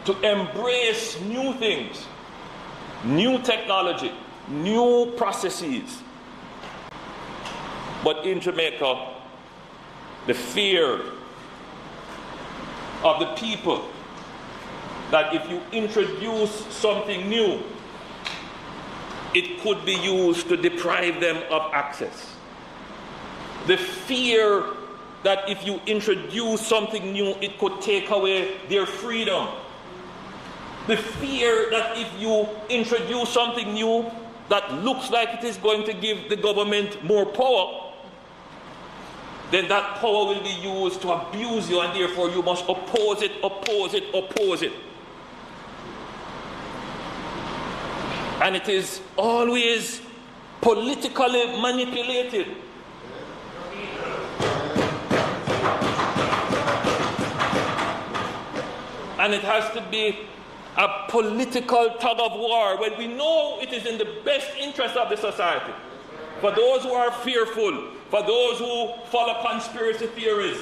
to embrace new things, new technology, new processes. But in Jamaica, the fear of the people that if you introduce something new, it could be used to deprive them of access. The fear that if you introduce something new, it could take away their freedom. The fear that if you introduce something new that looks like it is going to give the government more power, then that power will be used to abuse you, and therefore you must oppose it, oppose it, oppose it. And it is always politically manipulated. And it has to be a political tug of war when we know it is in the best interest of the society. For those who are fearful, for those who follow conspiracy theories,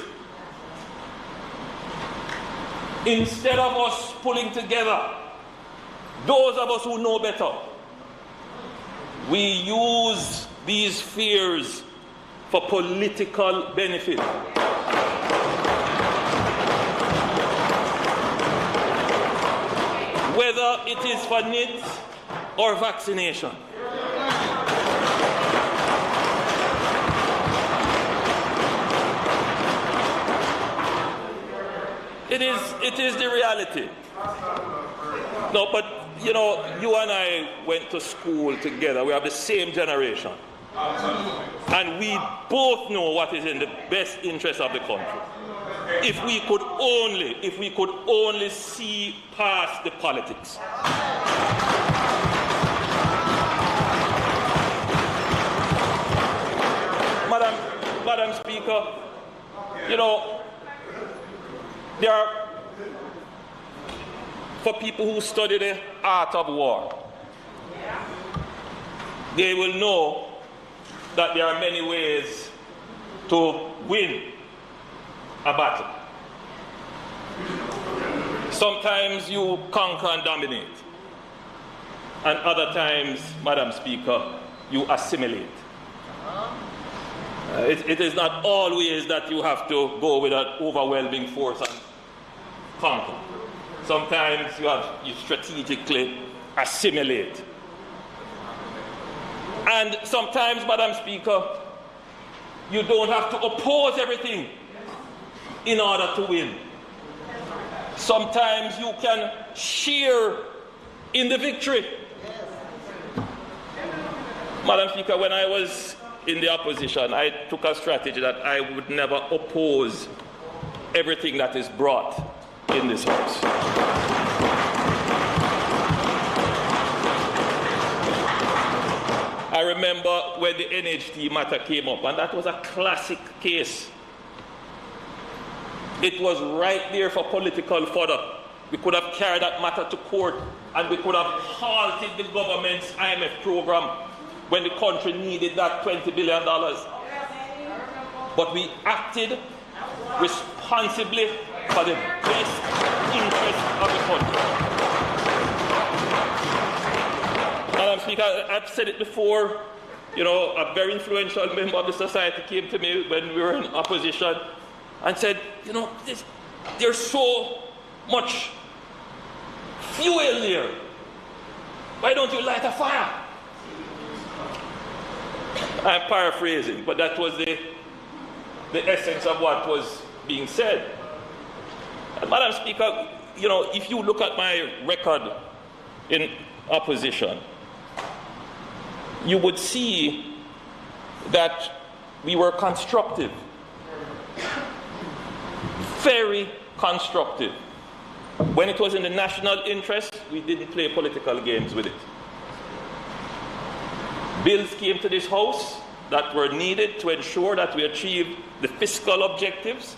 instead of us pulling together, those of us who know better, we use these fears for political benefit. Whether it is for NIT or vaccination. It is the reality. No, but you know, you and I went to school together. We have the same generation. And we both know what is in the best interest of the country. If we could only see past the politics. Madam Speaker, you know, there are, for people who study the art of war, they will know that there are many ways to win a battle. Sometimes you conquer and dominate, and other times, Madam Speaker, you assimilate. It is not always that you have to go with an overwhelming force and conquer. Sometimes you strategically assimilate. And sometimes, Madam Speaker, you don't have to oppose everything in order to win. Sometimes you can share in the victory. Madam Speaker, when I was in the opposition, I took a strategy that I would never oppose everything that is brought in this House. I remember when the NHT matter came up, and that was a classic case. It was right there for political fodder. We could have carried that matter to court, and we could have halted the government's IMF program when the country needed that $20 billion. But we acted responsibly for the best interest of the country. Madam Speaker, I've said it before, you know, a very influential member of the society came to me when we were in opposition and said, you know, there's so much fuel here. Why don't you light a fire? I'm paraphrasing, but that was the essence of what was being said. And Madam Speaker, you know, if you look at my record in opposition, you would see that we were constructive, very constructive. When it was in the national interest, we didn't play political games with it. Bills came to this House that were needed to ensure that we achieved the fiscal objectives,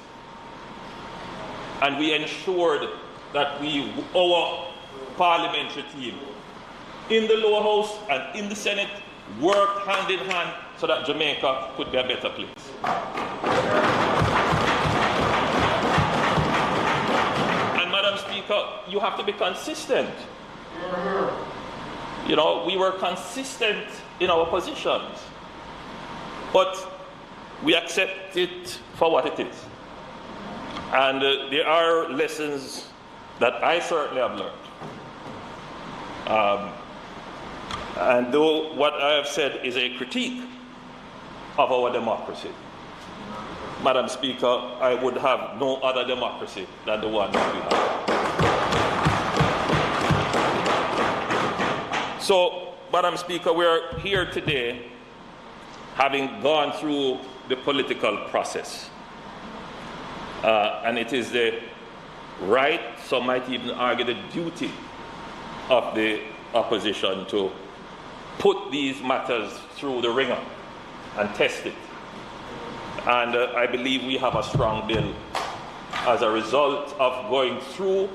and we ensured that our parliamentary team in the lower house and in the Senate worked hand in hand so that Jamaica could be a better place. And Madam Speaker, you have to be consistent. You know, we were consistent in our positions, but we accept it for what it is. And there are lessons that I certainly have learned. And though what I have said is a critique of our democracy, Madam Speaker, I would have no other democracy than the one that we have. So, Madam Speaker, we're here today having gone through the political process. And it is the right, some might even argue the duty of the opposition to put these matters through the ringer and test it. And I believe we have a strong bill as a result of going through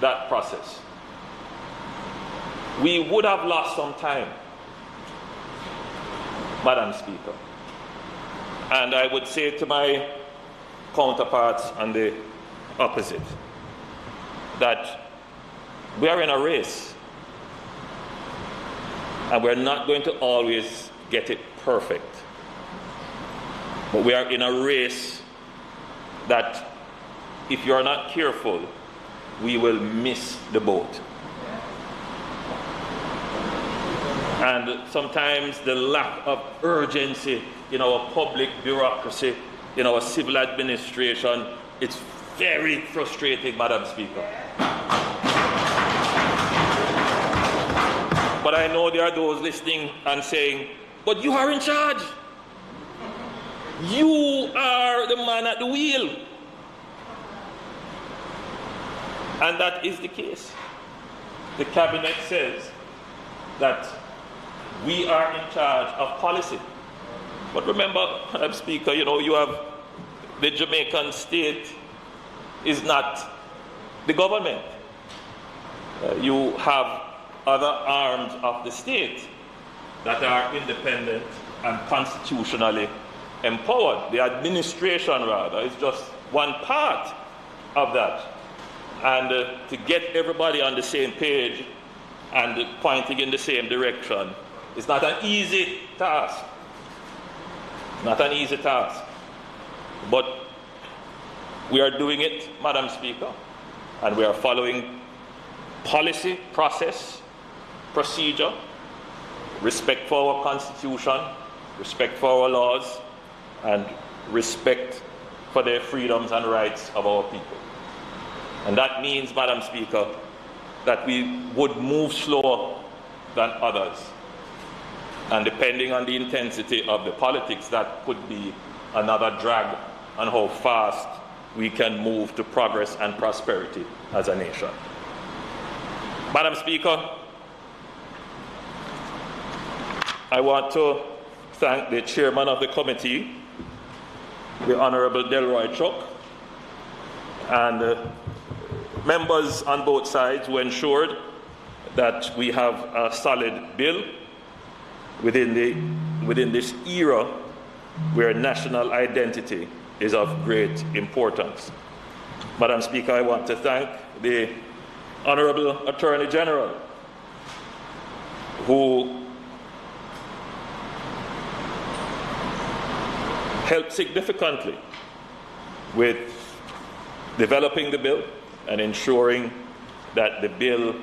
that process. We would have lost some time, Madam Speaker. And I would say to my counterparts on the opposite that we are in a race, and we're not going to always get it perfect. But we are in a race that, if you are not careful, we will miss the boat. And sometimes the lack of urgency in our public bureaucracy, in our civil administration, it's very frustrating, Madam Speaker. But I know there are those listening and saying, but you are in charge. You are the man at the wheel. And that is the case. The cabinet says that we are in charge of policy. But remember, Madam Speaker, you know, you have the Jamaican state is not the government. You have other arms of the state that are independent and constitutionally empowered. The administration, rather, is just one part of that. And to get everybody on the same page and pointing in the same direction is not an easy task. Not an easy task. But we are doing it, Madam Speaker, and we are following policy, process, procedure, respect for our Constitution, respect for our laws, and respect for the freedoms and rights of our people. And that means, Madam Speaker, that we would move slower than others. And depending on the intensity of the politics, that could be another drag on how fast we can move to progress and prosperity as a nation. Madam Speaker, I want to thank the chairman of the committee, the Honorable Delroy Chuck, and members on both sides who ensured that we have a solid bill within this era where national identity is of great importance. Madam Speaker, I want to thank the Honorable Attorney General, who helped significantly with developing the bill and ensuring that the bill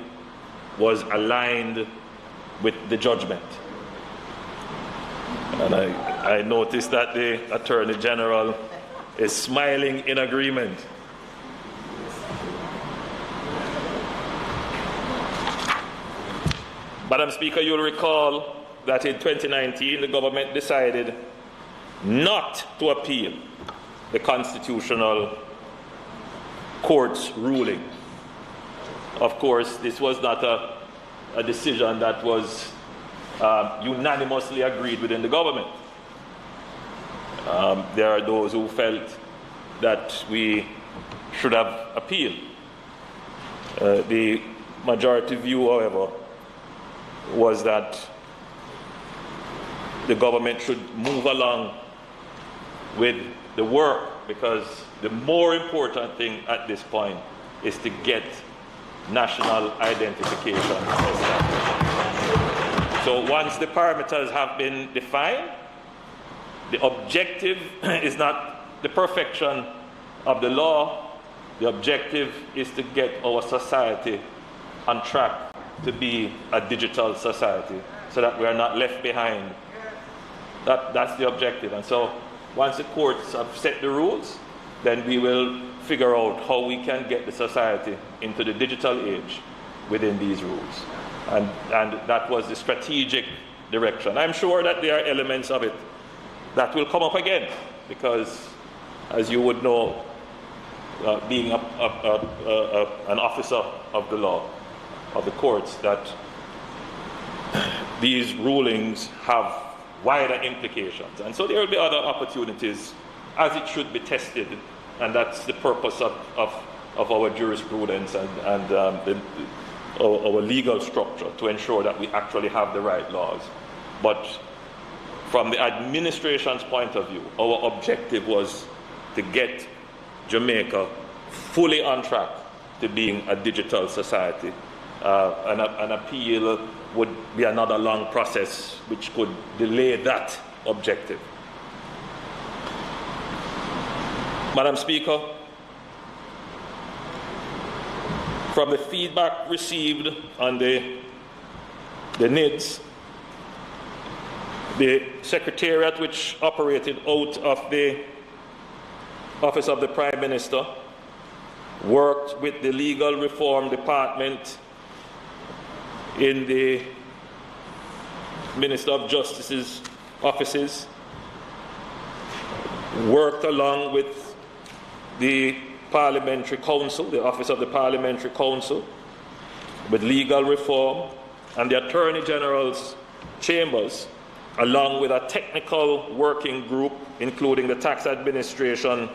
was aligned with the judgment. And I noticed that the Attorney General is smiling in agreement. Madam Speaker, you'll recall that in 2019 the government decided not to appeal the Constitutional Court's ruling. Of course, this was not a decision that was unanimously agreed within the government. There are those who felt that we should have appealed. The majority view, however, was that the government should move along with the work, because the more important thing at this point is to get national identification established. So once the parameters have been defined, the objective is not the perfection of the law. The objective is to get our society on track to be a digital society so that we are not left behind. That's the objective. And so once the courts have set the rules, then we will figure out how we can get the society into the digital age within these rules. And that was the strategic direction. I'm sure that there are elements of it that will come up again, because as you would know, being an officer of the law, of the courts, that these rulings have wider implications. And so there will be other opportunities as it should be tested, and that's the purpose of our jurisprudence and our legal structure, to ensure that we actually have the right laws. But from the administration's point of view, our objective was to get Jamaica fully on track to being a digital society. An appeal would be another long process which could delay that objective. Madam Speaker, from the feedback received on the NIDs, the Secretariat, which operated out of the Office of the Prime Minister, worked with the Legal Reform Department in the Minister of Justice's offices, worked along with the Parliamentary Council, the Office of the Parliamentary Council, with Legal Reform and the Attorney General's chambers, along with a technical working group, including the Tax Administration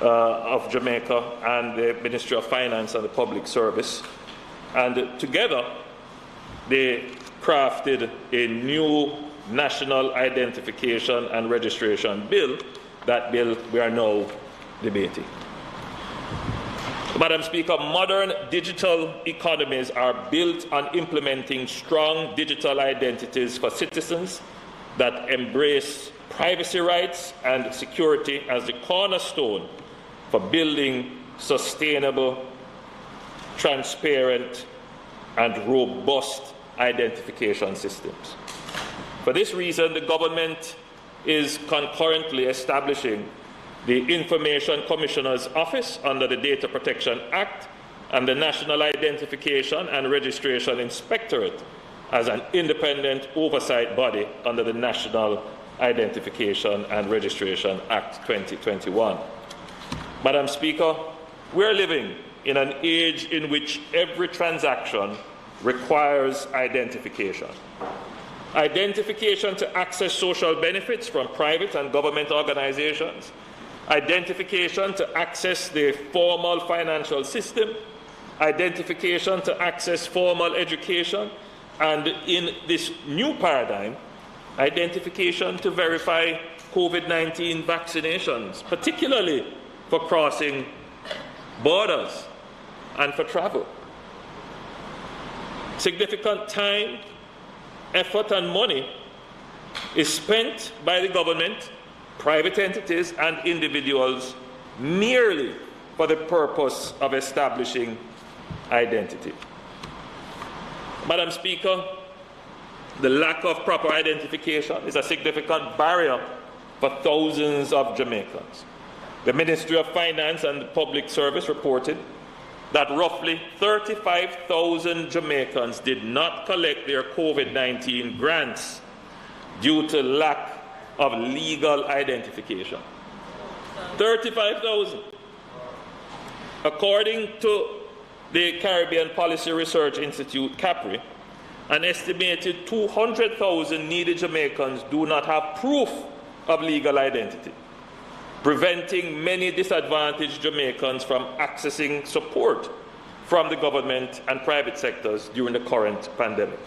of Jamaica and the Ministry of Finance and the Public Service. And together, they crafted a new national identification and registration bill. That bill we are now debating. Madam Speaker, modern digital economies are built on implementing strong digital identities for citizens that embrace privacy rights and security as the cornerstone for building sustainable, transparent, and robust identification systems. For this reason, the government is concurrently establishing the Information Commissioner's Office under the Data Protection Act and the National Identification and Registration Inspectorate as an independent oversight body under the National Identification and Registration Act 2021. Madam Speaker, we are living in an age in which every transaction requires identification. Identification to access social benefits from private and government organizations, identification to access the formal financial system, identification to access formal education, and in this new paradigm, identification to verify COVID-19 vaccinations, particularly for crossing borders and for travel. Significant time, effort, and money is spent by the government, private entities, and individuals merely for the purpose of establishing identity. Madam Speaker, the lack of proper identification is a significant barrier for thousands of Jamaicans. The Ministry of Finance and the Public Service reported that roughly 35,000 Jamaicans did not collect their COVID-19 grants due to lack of legal identification. 35,000. According to the Caribbean Policy Research Institute, CAPRI, an estimated 200,000 needy Jamaicans do not have proof of legal identity, preventing many disadvantaged Jamaicans from accessing support from the government and private sectors during the current pandemic.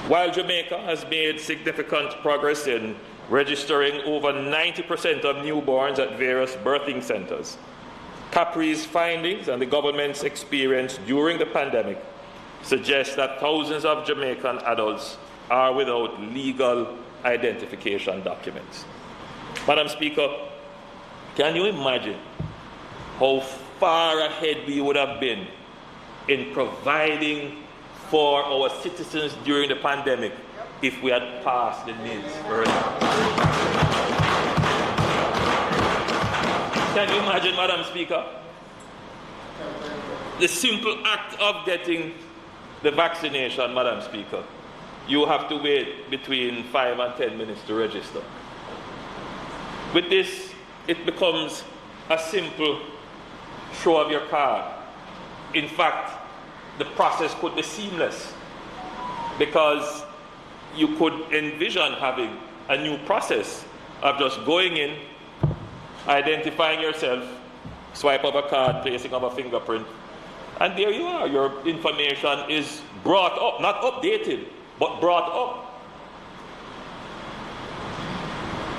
While Jamaica has made significant progress in registering over 90% of newborns at various birthing centers, Capri's findings and the government's experience during the pandemic suggest that thousands of Jamaican adults are without legal identification documents. Madam Speaker, can you imagine how far ahead we would have been in providing for our citizens during the pandemic if we had passed the NIDs earlier? Can you imagine, Madam Speaker? The simple act of getting the vaccination, Madam Speaker, you have to wait between 5 and 10 minutes to register. With this, it becomes a simple show of your card. In fact, the process could be seamless because you could envision having a new process of just going in, identifying yourself, swipe of a card, placing of a fingerprint, and there you are. Your information is brought up, not updated, but brought up.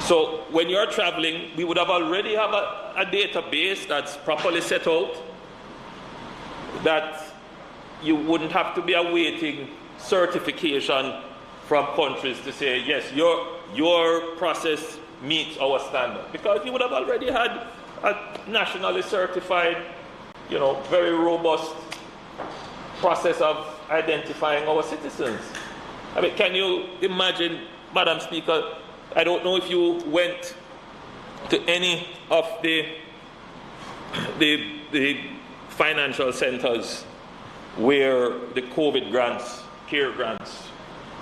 So when you're traveling, we would have already have a database that's properly set out, that you wouldn't have to be awaiting certification from countries to say, yes, your process meets our standard. Because you would have already had a nationally certified, very robust process of identifying our citizens. I mean, can you imagine, Madam Speaker, I don't know if you went to any of the financial centers where the COVID grants, care grants,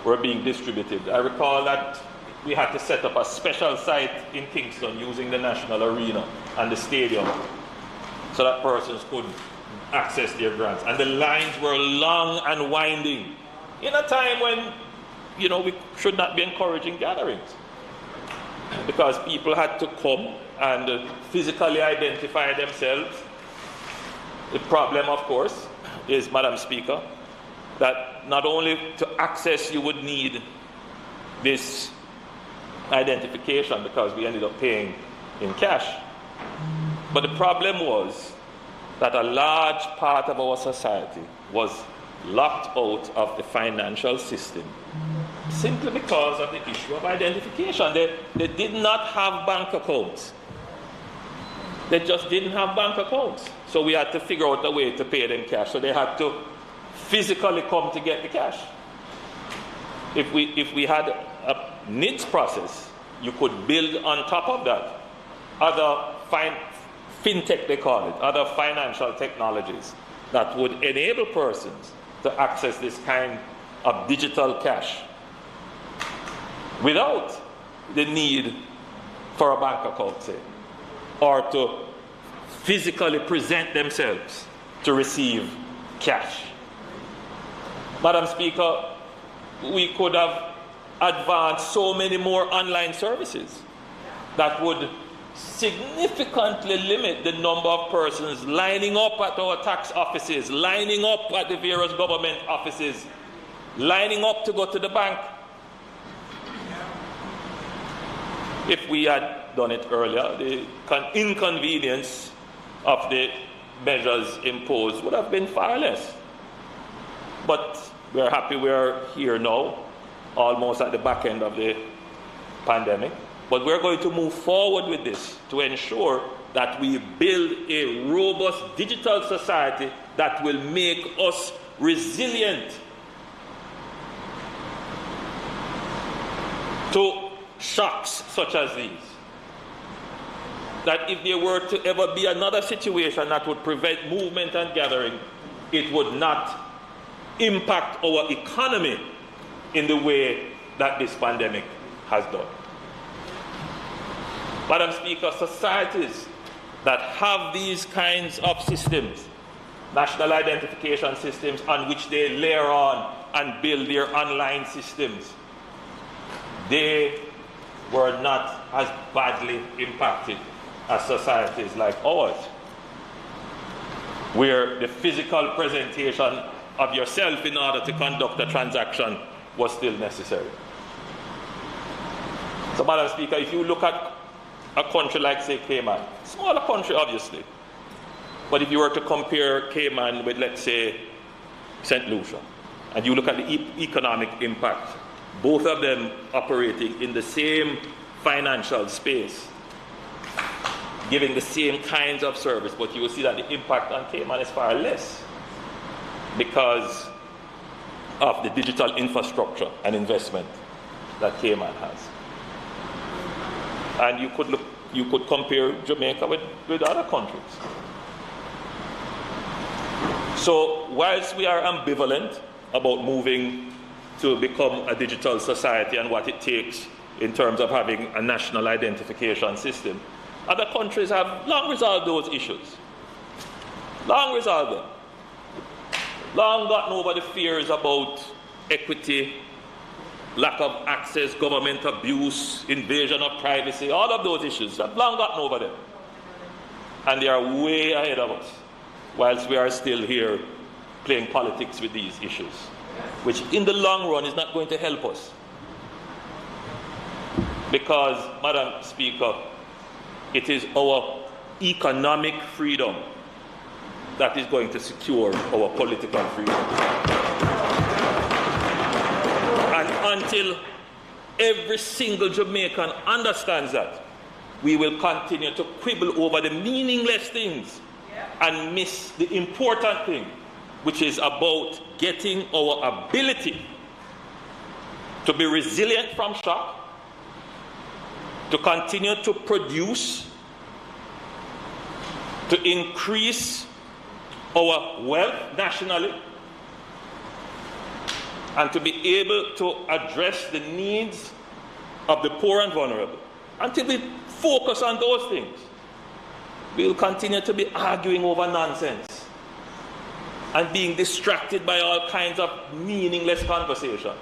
were being distributed. I recall that we had to set up a special site in Kingston using the National Arena and the stadium so that persons could access their grants. And the lines were long and winding in a time when, we should not be encouraging gatherings, because people had to come and physically identify themselves. The problem, of course, is, Madam Speaker, that not only to access you would need this identification, because we ended up paying in cash, but the problem was that a large part of our society was locked out of the financial system simply because of the issue of identification. They did not have bank accounts. They just didn't have bank accounts. So we had to figure out a way to pay them cash. So they had to physically come to get the cash. If we had a NIDS process, you could build on top of that other fintech, they call it, other financial technologies that would enable persons to access this kind of digital cash without the need for a bank account, say, or to physically present themselves to receive cash. Madam Speaker, we could have advanced so many more online services that would significantly limit the number of persons lining up at our tax offices, lining up at the various government offices, lining up to go to the bank. If we had done it earlier, the inconvenience of the measures imposed would have been far less. But we're happy we're here now, almost at the back end of the pandemic. But we're going to move forward with this to ensure that we build a robust digital society that will make us resilient to shocks such as these. That if there were to ever be another situation that would prevent movement and gathering, it would not impact our economy in the way that this pandemic has done. Madam Speaker, societies that have these kinds of systems, national identification systems on which they layer on and build their online systems, they were not as badly impacted as societies like ours, where the physical presentation of yourself in order to conduct a transaction was still necessary. So, Madam Speaker, if you look at a country like, say, Cayman, smaller country obviously, But if you were to compare Cayman with, let's say, St. Lucia, and you look at the economic impact, both of them operating in the same financial space, giving the same kinds of service, but you will see that the impact on Cayman is far less because of the digital infrastructure and investment that Cayman has. And you could compare Jamaica with other countries. So whilst we are ambivalent about moving to become a digital society and what it takes in terms of having a national identification system, other countries have long resolved those issues. Long resolved them. Long gotten over the fears about equity, lack of access, government abuse, invasion of privacy, all of those issues. Have long gotten over them. And they are way ahead of us, whilst we are still here playing politics with these issues, which in the long run is not going to help us. Because, Madam Speaker, it is our economic freedom that is going to secure our political freedom. And until every single Jamaican understands that, we will continue to quibble over the meaningless things and miss the important thing, which is about getting our ability to be resilient from shock, to continue to produce, to increase our wealth nationally, and to be able to address the needs of the poor and vulnerable. Until we focus on those things, we will continue to be arguing over nonsense and being distracted by all kinds of meaningless conversations.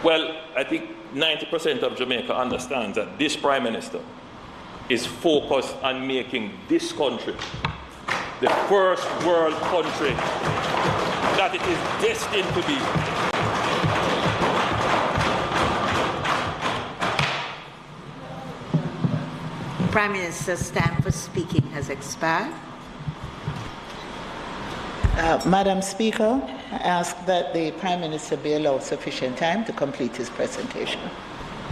Well, I think 90% of Jamaica understands that this Prime Minister is focused on making this country the first world country that it is destined to be. Prime Minister's time for speaking has expired. Madam Speaker, I ask that the Prime Minister be allowed sufficient time to complete his presentation.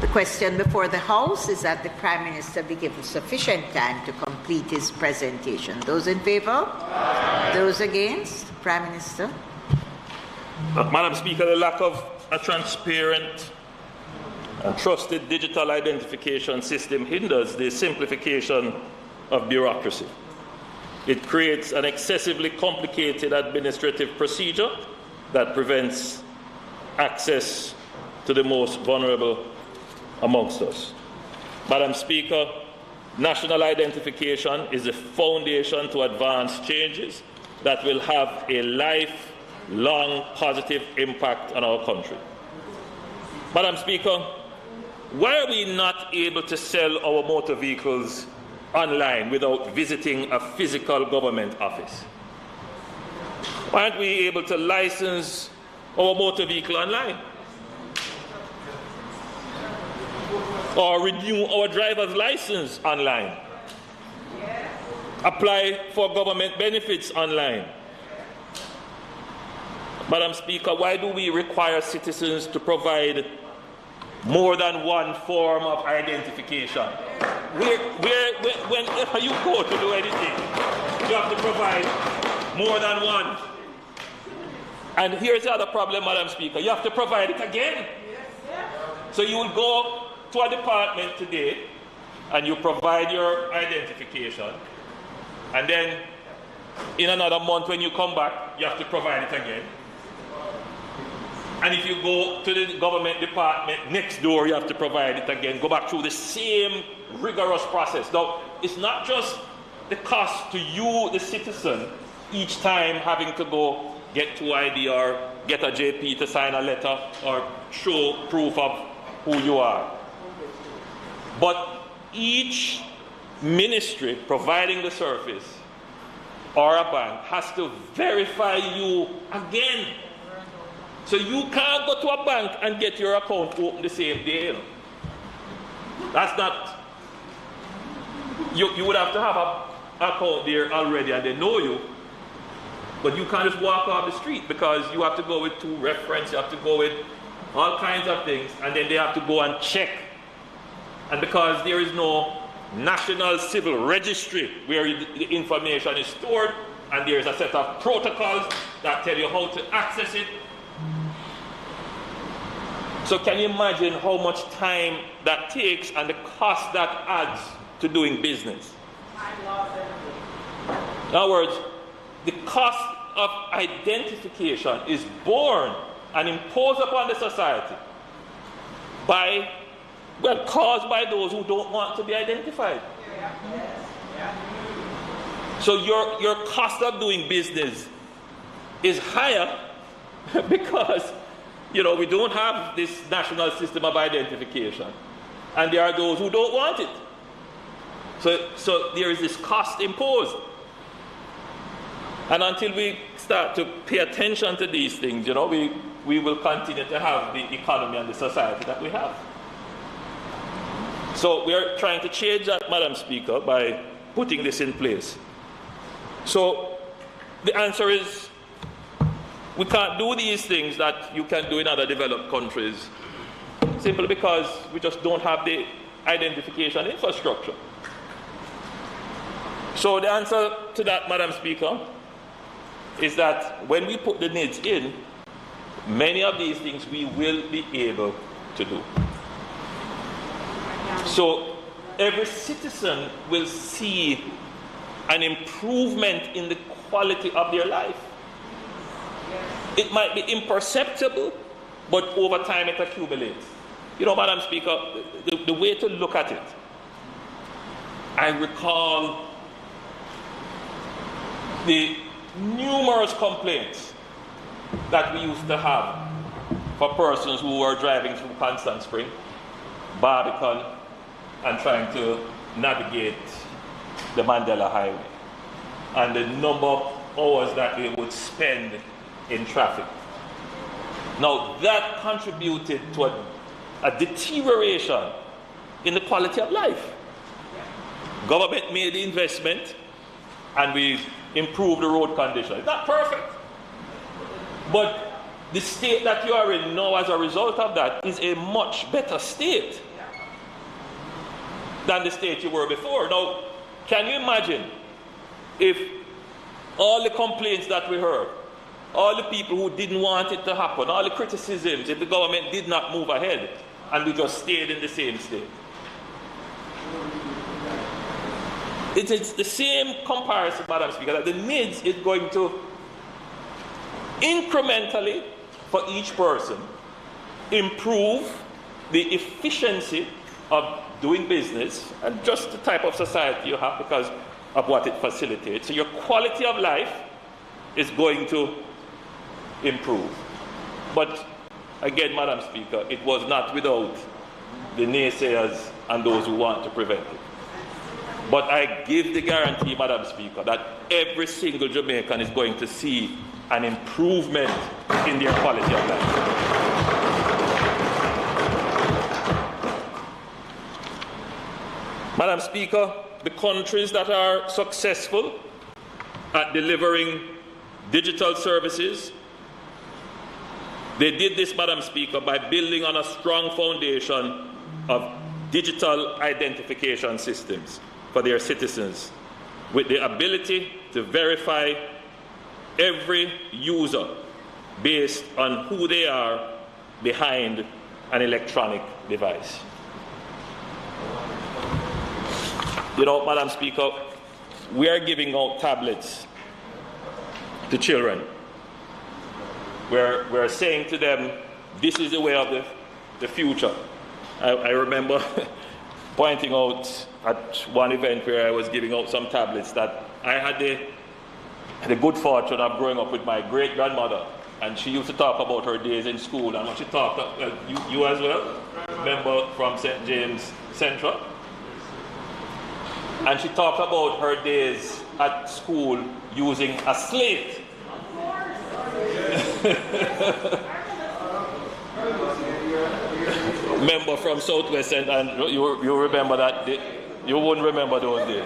The question before the House is that the Prime Minister be given sufficient time to complete his presentation. Those in favour? Aye. Those against? Prime Minister. Madam Speaker, the lack of a transparent and trusted digital identification system hinders the simplification of bureaucracy. It creates an excessively complicated administrative procedure that prevents access to the most vulnerable amongst us. Madam Speaker, national identification is the foundation to advance changes that will have a lifelong positive impact on our country. Madam Speaker, why are we not able to sell our motor vehicles online without visiting a physical government office? Why aren't we able to license our motor vehicle online? Or renew our driver's license online? Apply for government benefits online? Madam Speaker, why do we require citizens to more than one form of identification? Whenever you go to do anything, you have to provide more than one. And here's the other problem, Madam Speaker. You have to provide it again. So you will go to a department today and you provide your identification, and then in another month when you come back, you have to provide it again. And if you go to the government department next door, you have to provide it again. Go back through the same rigorous process. Now, it's not just the cost to you, the citizen, each time having to go get 2ID or get a JP to sign a letter or show proof of who you are. But each ministry providing the service or a bank has to verify you again. So you can't go to a bank and get your account open the same day. That's not, you would have to have account there already and they know you, but you can't just walk off the street because you have to go with 2 reference, you have to go with all kinds of things, and then they have to go and check. And because there is no national civil registry where the information is stored, and there is a set of protocols that tell you how to access it. So can you imagine how much time that takes and the cost that adds to doing business? In other words, the cost of identification is borne and imposed upon the society by, well, caused by those who don't want to be identified. So your cost of doing business is higher because, you know, we don't have this national system of identification, and there are those who don't want it. So there is this cost imposed. And until we start to pay attention to these things, you know, we will continue to have the economy and the society that we have. So we are trying to change that, Madam Speaker, by putting this in place. So the answer is, we can't do these things that you can do in other developed countries simply because we just don't have the identification infrastructure. So the answer to that, Madam Speaker, is that when we put the needs in, many of these things we will be able to do. So every citizen will see an improvement in the quality of their life. It might be imperceptible, but over time it accumulates. You know, Madam Speaker, the way to look at it, I recall the numerous complaints that we used to have for persons who were driving through Constant Spring, Barbican, and trying to navigate the Mandela Highway, and the number of hours that we would spend in traffic. Now that contributed to a deterioration in the quality of life. Government made the investment and we improved the road condition. It's not perfect, but the state that you are in now as a result of that is a much better state than the state you were before. Now, can you imagine if all the complaints that we heard, all the people who didn't want it to happen, all the criticisms, if the government did not move ahead and we just stayed in the same state? It's the same comparison, Madam Speaker, that the needs is going to incrementally, for each person, improve the efficiency of doing business and just the type of society you have because of what it facilitates. So your quality of life is going to improve. But again, Madam Speaker, it was not without the naysayers and those who want to prevent it. But I give the guarantee, Madam Speaker, that every single Jamaican is going to see an improvement in their quality of life. Madam Speaker, the countries that are successful at delivering digital services, they did this, Madam Speaker, by building on a strong foundation of digital identification systems for their citizens, with the ability to verify every user based on who they are behind an electronic device. You know, Madam Speaker, we are giving out tablets to children. We're saying to them, this is the way of the future. I remember pointing out at one event where I was giving out some tablets that I had the good fortune of growing up with my great-grandmother, and she used to talk about her days in school, and when she talked, you as well, remember from St. James Central? And she talked about her days at school using a slate. Member from Southwest, and you remember that day. You wouldn't remember those days.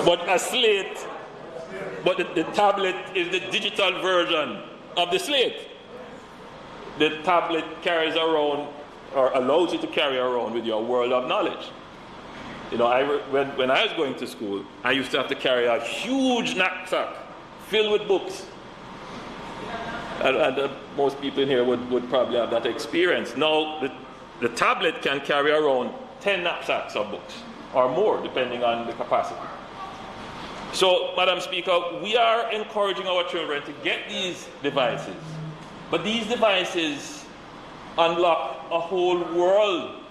But a slate, but the tablet is the digital version of the slate. The tablet carries around, or allows you to carry around with your world of knowledge. You know, when I was going to school, I used to have to carry a huge knapsack filled with books. And most people in here would probably have that experience. Now, the tablet can carry around 10 knapsacks of books, or more, depending on the capacity. So, Madam Speaker, we are encouraging our children to get these devices. But these devices unlock a whole world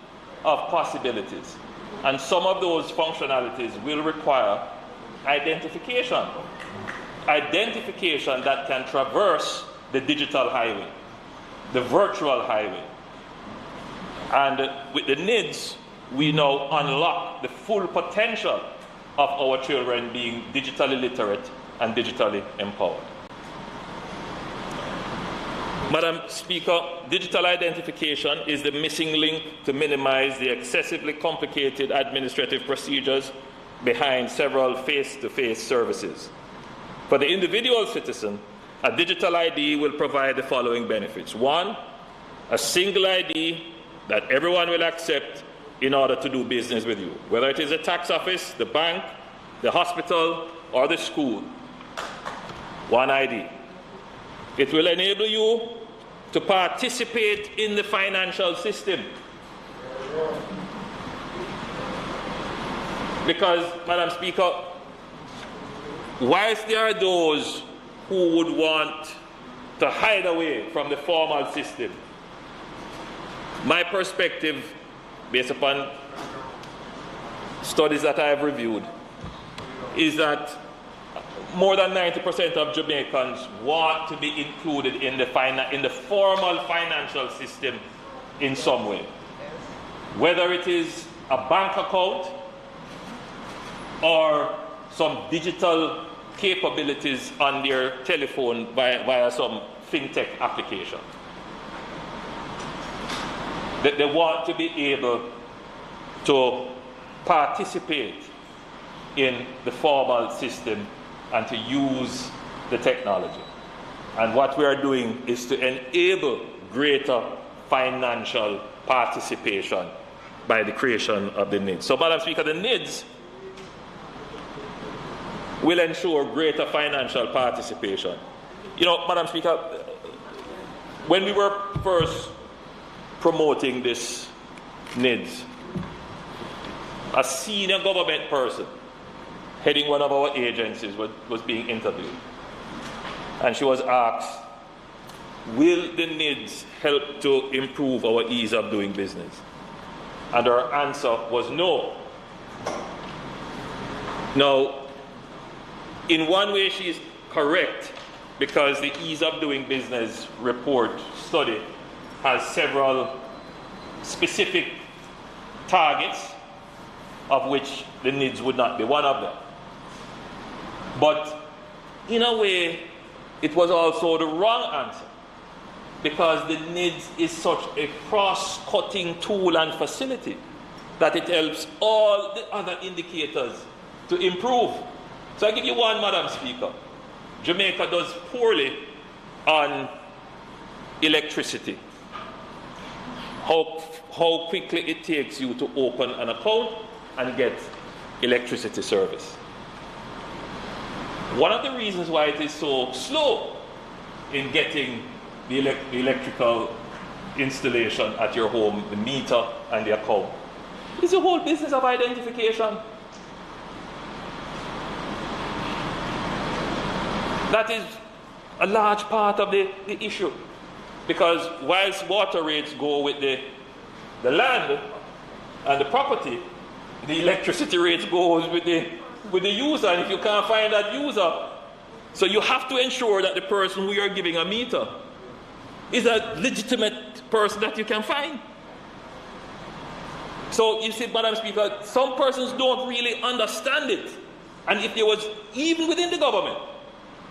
of possibilities. And some of those functionalities will require identification. Identification that can traverse the digital highway, the virtual highway. And with the NIDs, we now unlock the full potential of our children being digitally literate and digitally empowered. Madam Speaker, digital identification is the missing link to minimize the excessively complicated administrative procedures behind several face-to-face services. For the individual citizen, a digital ID will provide the following benefits. One, a single ID that everyone will accept in order to do business with you, whether it is the tax office, the bank, the hospital, or the school. One ID. It will enable you to participate in the financial system. Because, Madam Speaker, whilst there are those who would want to hide away from the formal system, my perspective, based upon studies that I have reviewed, is that more than 90% of Jamaicans want to be included in the formal financial system in some way. Whether it is a bank account or some digital capabilities on their telephone via some fintech application. They want to be able to participate in the formal system and to use the technology. And what we are doing is to enable greater financial participation by the creation of the NIDs. So, Madam Speaker, the NIDs will ensure greater financial participation. You know, Madam Speaker, when we were first promoting this NIDs, a senior government person heading one of our agencies was being interviewed. And she was asked, will the NIDs help to improve our ease of doing business? And her answer was no. Now, in one way she is correct, because the ease of doing business report study has several specific targets, of which the NIDs would not be one of them. But in a way, it was also the wrong answer, because the NIDs is such a cross-cutting tool and facility that it helps all the other indicators to improve. So I give you one, Madam Speaker. Jamaica does poorly on electricity. How quickly it takes you to open an account and get electricity service. One of the reasons why it is so slow in getting the electrical installation at your home, the meter and the account, is the whole business of identification. That is a large part of the issue. Because whilst water rates go with the land and the property, the electricity rates goes with the user, and if you can't find that user, so you have to ensure that the person who you're giving a meter is a legitimate person that you can find. So you see, Madam Speaker, some persons don't really understand it. And if there was, even within the government,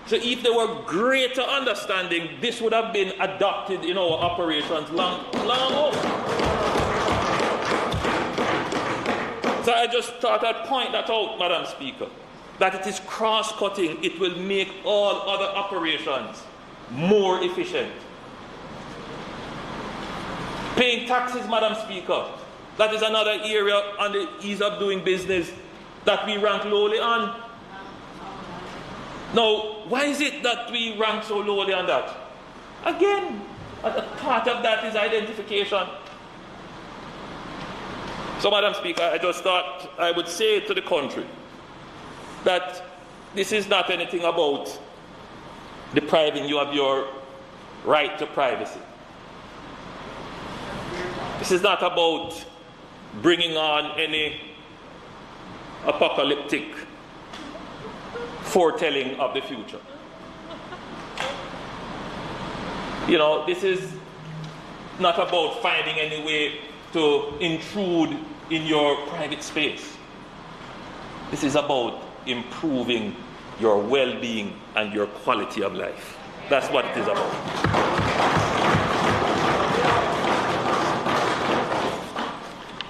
so if there were greater understanding, this would have been adopted in our operations long ago. So I just thought I'd point that out, Madam Speaker, that it is cross-cutting. It will make all other operations more efficient. Paying taxes, Madam Speaker, that is another area on the ease of doing business that we rank lowly on. Now, why is it that we rank so lowly on that? Again, a part of that is identification. So, Madam Speaker, I just thought I would say to the country that this is not anything about depriving you of your right to privacy. This is not about bringing on any apocalyptic foretelling of the future. You know, this is not about finding any way to intrude in your private space. This is about improving your well-being and your quality of life. That's what it is about.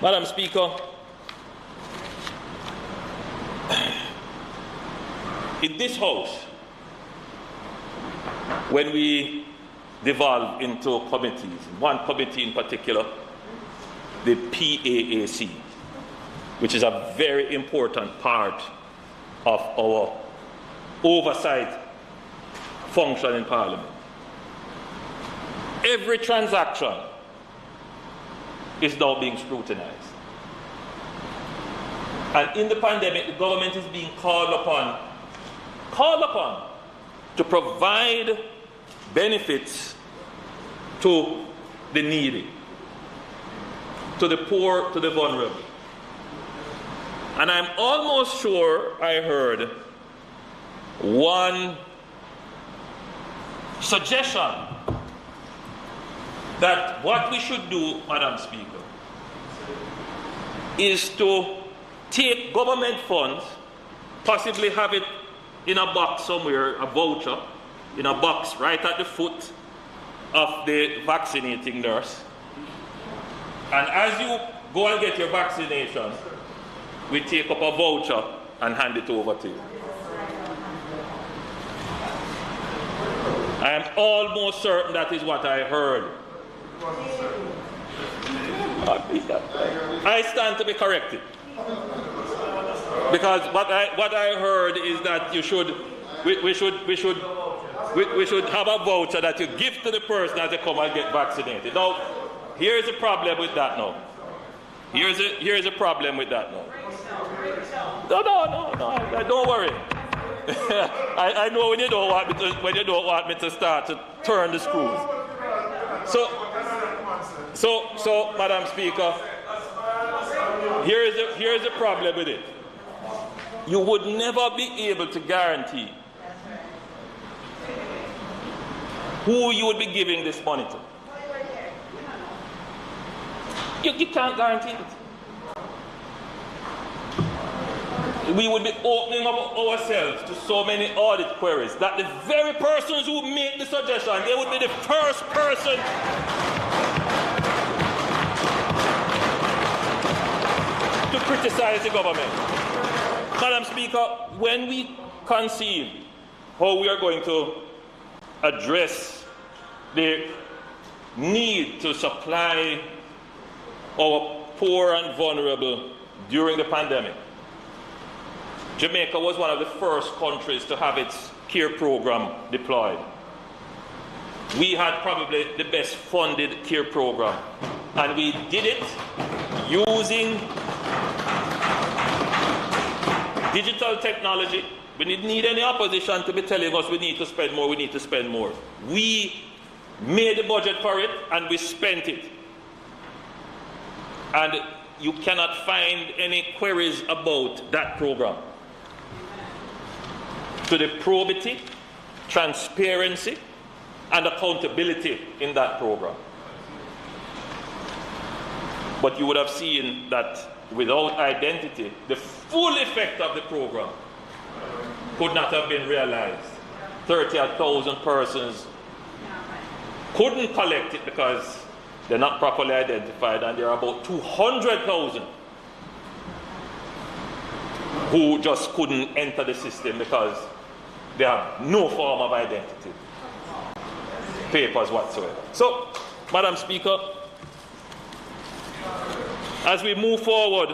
Madam Speaker, in this House, when we devolve into committees, one committee in particular, the PAAC, which is a very important part of our oversight function in Parliament. Every transaction is now being scrutinized. And in the pandemic, the government is being called upon to provide benefits to the needy, to the poor, to the vulnerable. And I'm almost sure I heard one suggestion that what we should do, Madam Speaker, is to take government funds, possibly have it in a box somewhere, a voucher, in a box right at the foot of the vaccinating nurse. And as you go and get your vaccination, we take up a voucher and hand it over to you. I am almost certain that is what I heard. I stand to be corrected. Because what I heard is that we should have a voucher that you give to the person as they come and get vaccinated. Now, here's a problem with that now. Here's a problem with that now. No, don't worry. I know when you don't want me to start to turn the screws. So, Madam Speaker, here's the problem with it. You would never be able to guarantee who you would be giving this money to. You can't guarantee it. We would be opening up ourselves to so many audit queries that the very persons who make the suggestion, they would be the first person to criticize the government. Madam Speaker, when we conceive how we are going to address the need to supply our poor and vulnerable during the pandemic, Jamaica was one of the first countries to have its care program deployed. We had probably the best funded care program, and we did it using digital technology. We didn't need any opposition to be telling us we need to spend more, we need to spend more. We made the budget for it and we spent it. And you cannot find any queries about that program. To the probity, transparency, and accountability in that program. But you would have seen that without identity, the full effect of the program could not have been realized. 30,000 persons couldn't collect it because they're not properly identified, and there are about 200,000 who just couldn't enter the system because they have no form of identity papers whatsoever. So, Madam Speaker, as we move forward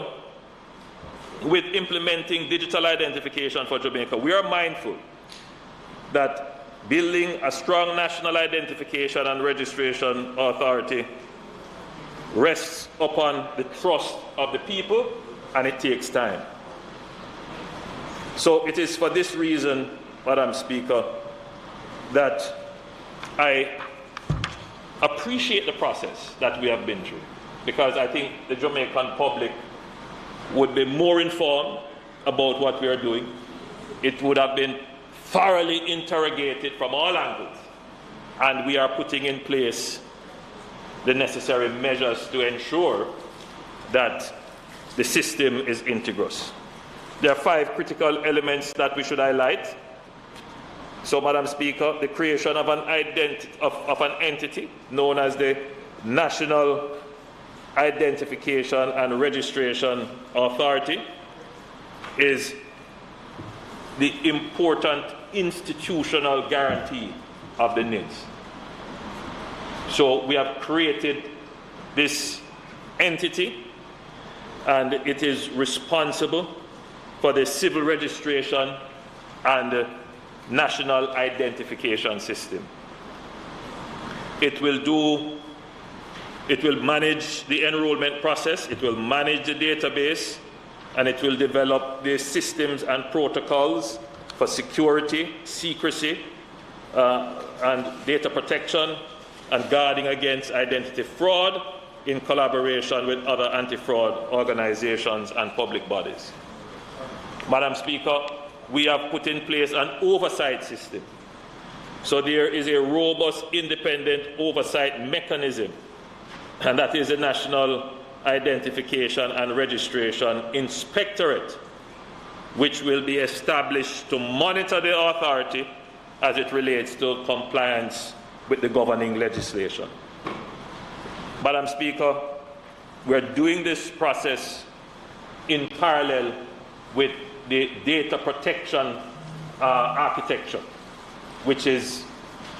with implementing digital identification for Jamaica, we are mindful that building a strong national identification and registration authority rests upon the trust of the people, and it takes time. So it is for this reason, Madam Speaker, that I appreciate the process that we have been through, because I think the Jamaican public would be more informed about what we are doing. It would have been thoroughly interrogated from all angles, and we are putting in place the necessary measures to ensure that the system is integrous. There are 5 critical elements that we should highlight. So, Madam Speaker, the creation of an entity known as the National Identification and Registration Authority is the important institutional guarantee of the NIDS. So we have created this entity, and it is responsible for the civil registration and the national identification system. It will manage the enrollment process, it will manage the database, and it will develop the systems and protocols for security, secrecy, and data protection, and guarding against identity fraud in collaboration with other anti-fraud organizations and public bodies. Madam Speaker, we have put in place an oversight system. So there is a robust independent oversight mechanism, and that is the National Identification and Registration Inspectorate, which will be established to monitor the authority as it relates to compliance with the governing legislation. Madam Speaker, we're doing this process in parallel with the data protection architecture, which is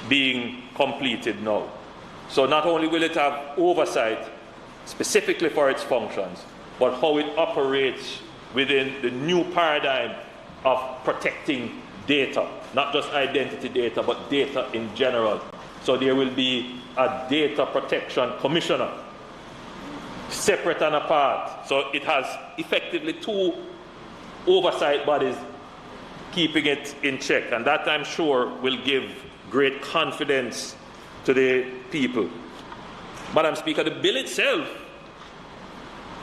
being completed now. So not only will it have oversight specifically for its functions, but how it operates within the new paradigm of protecting data, not just identity data, but data in general. So there will be a data protection commissioner, separate and apart. So it has effectively 2 oversight bodies keeping it in check, and that, I'm sure, will give great confidence to the people. Madam Speaker, the bill itself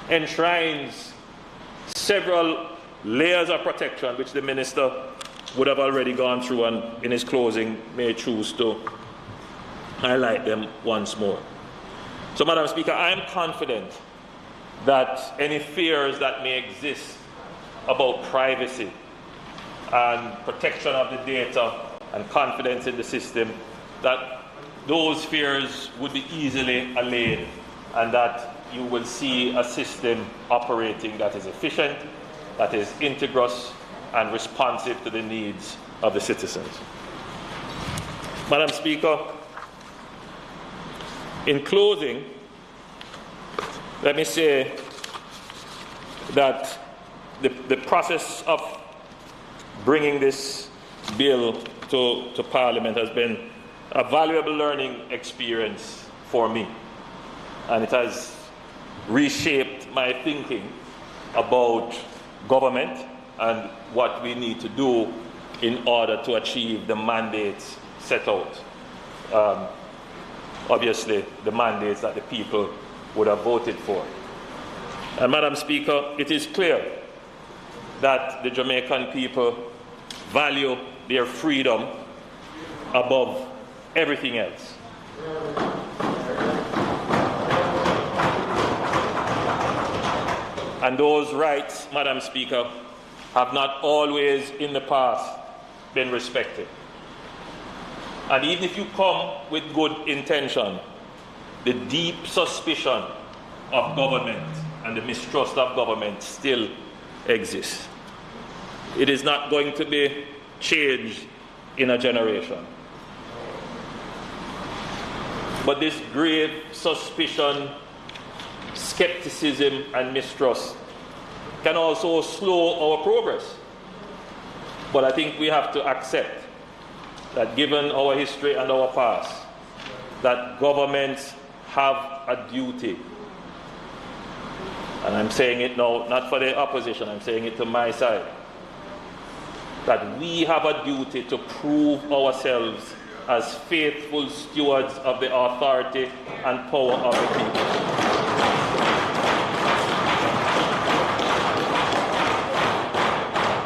enshrines several layers of protection, which the Minister would have already gone through and in his closing may choose to highlight them once more. So, Madam Speaker, I am confident that any fears that may exist about privacy and protection of the data and confidence in the system, that those fears would be easily allayed, and that you will see a system operating that is efficient, that is integrous, and responsive to the needs of the citizens. Madam Speaker, in closing, let me say that the process of bringing this bill to Parliament has been a valuable learning experience for me, and it has reshaped my thinking about government and what we need to do in order to achieve the mandates set out. Obviously, the mandates that the people would have voted for. And Madam Speaker, it is clear that the Jamaican people value their freedom above everything else. And those rights, Madam Speaker, have not always in the past been respected. And even if you come with good intention, the deep suspicion of government and the mistrust of government still exists. It is not going to be changed in a generation. But this grave suspicion, skepticism, and mistrust can also slow our progress. But I think we have to accept that given our history and our past, that governments have a duty. And I'm saying it now, not for the opposition, I'm saying it to my side. That we have a duty to prove ourselves as faithful stewards of the authority and power of the people.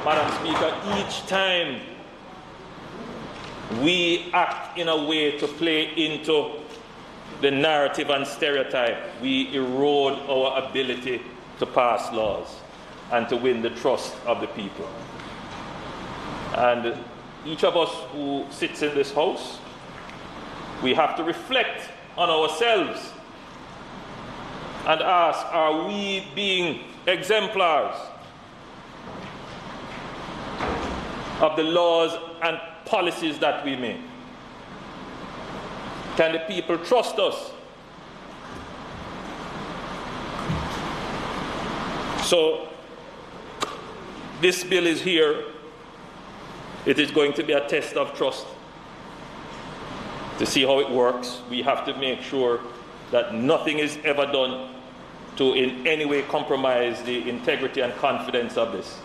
Madam Speaker, each time we act in a way to play into the narrative and stereotype, we erode our ability to pass laws and to win the trust of the people. And each of us who sits in this house, we have to reflect on ourselves and ask, are we being exemplars of the laws and policies that we make? Can the people trust us? So, this bill is here. It is going to be a test of trust. To see how it works, we have to make sure that nothing is ever done to in any way compromise the integrity and confidence of this.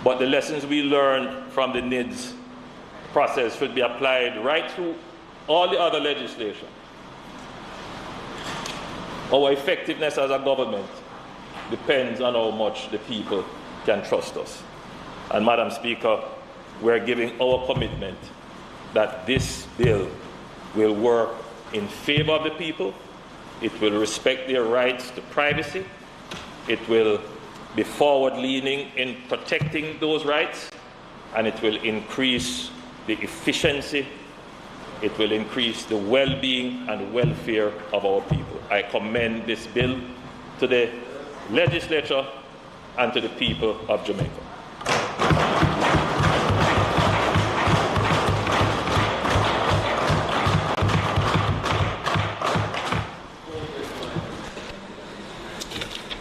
But the lessons we learned from the NIDS process should be applied right through all the other legislation. Our effectiveness as a government depends on how much the people can trust us. And Madam Speaker, we're giving our commitment that this bill will work in favor of the people, it will respect their rights to privacy, it will be forward-leaning in protecting those rights, and it will increase the efficiency, it will increase the well-being and welfare of our people. I commend this bill to the legislature and to the people of Jamaica.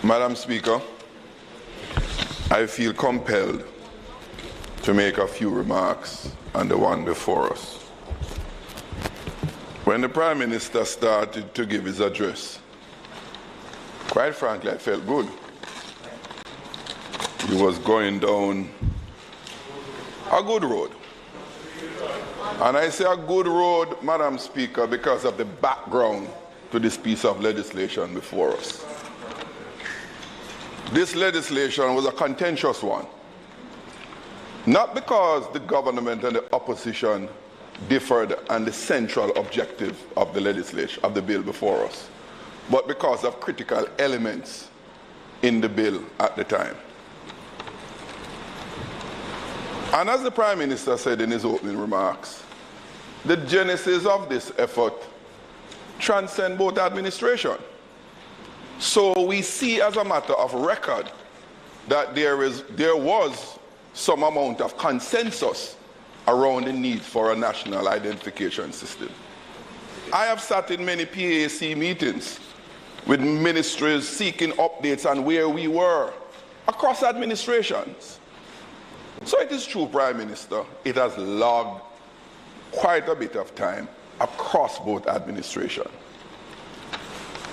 Madam Speaker, I feel compelled to make a few remarks on the one before us. When the Prime Minister started to give his address, quite frankly, I felt good. He was going down a good road. And I say a good road, Madam Speaker, because of the background to this piece of legislation before us. This legislation was a contentious one, not because the government and the opposition differed on the central objective of the legislation, of the bill before us, but because of critical elements in the bill at the time. And as the Prime Minister said in his opening remarks, the genesis of this effort transcends both administration. So we see as a matter of record that there was some amount of consensus around the need for a national identification system. I have sat in many PAC meetings with ministries seeking updates on where we were across administrations. So it is true, Prime Minister, it has logged quite a bit of time across both administrations.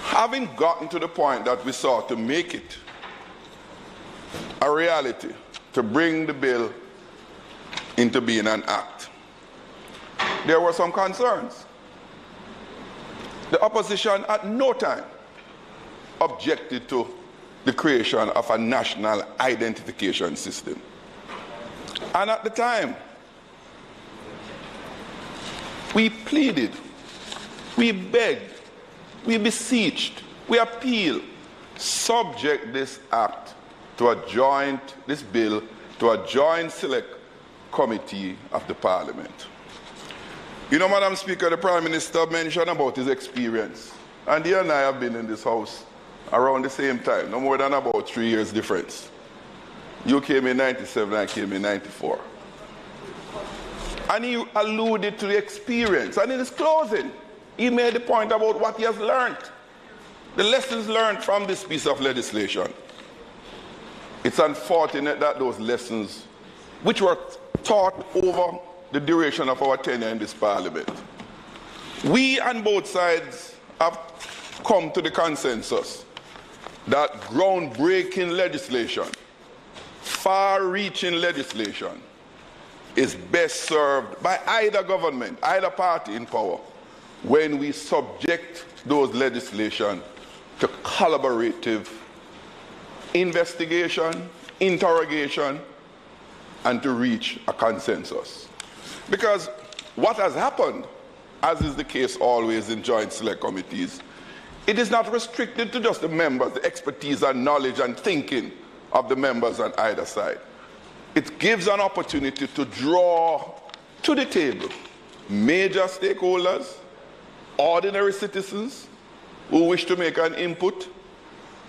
Having gotten to the point that we sought to make it a reality, to bring the bill into being an act, there were some concerns. The opposition at no time objected to the creation of a national identification system. And at the time, we pleaded, we begged, we beseeched, we appealed, subject this act to this bill to a joint select committee of the Parliament. You know, Madam Speaker, the Prime Minister mentioned about his experience. And he and I have been in this house around the same time, no more than about 3 years difference. You came in 97, I came in 94. And he alluded to the experience. And in his closing, he made the point about what he has learned. The lessons learned from this piece of legislation. It's unfortunate that those lessons, which were taught over the duration of our tenure in this parliament, we on both sides have come to the consensus that groundbreaking legislation, far-reaching legislation, is best served by either government, either party in power, when we subject those legislation to collaborative investigation, interrogation, and to reach a consensus. Because what has happened, as is the case always in joint select committees, it is not restricted to just the members, the expertise and knowledge and thinking of the members on either side. It gives an opportunity to draw to the table major stakeholders, ordinary citizens who wish to make an input,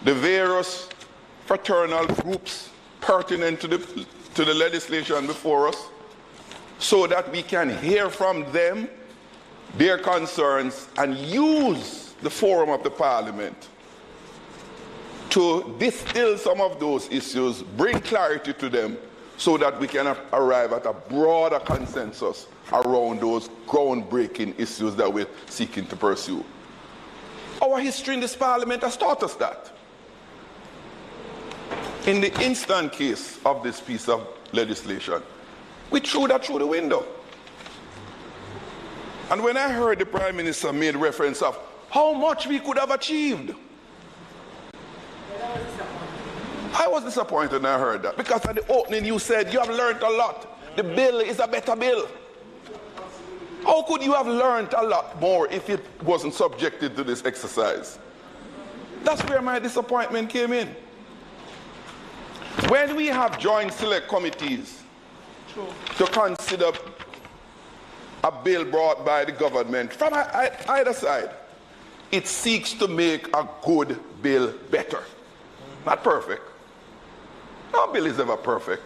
the various fraternal groups pertinent to the legislation before us, so that we can hear from them their concerns and use the forum of the parliament to distill some of those issues, bring clarity to them, so that we can arrive at a broader consensus around those groundbreaking issues that we're seeking to pursue. Our history in this parliament has taught us that. In the instant case of this piece of legislation, we threw that through the window. And when I heard the Prime Minister made reference of how much we could have achieved, I was disappointed when I heard that, because at the opening you said you have learned a lot. The bill is a better bill. How could you have learned a lot more if it wasn't subjected to this exercise? That's where my disappointment came in. When we have joint select committees to consider a bill brought by the government from either side, it seeks to make a good bill better. Not perfect. No bill is ever perfect.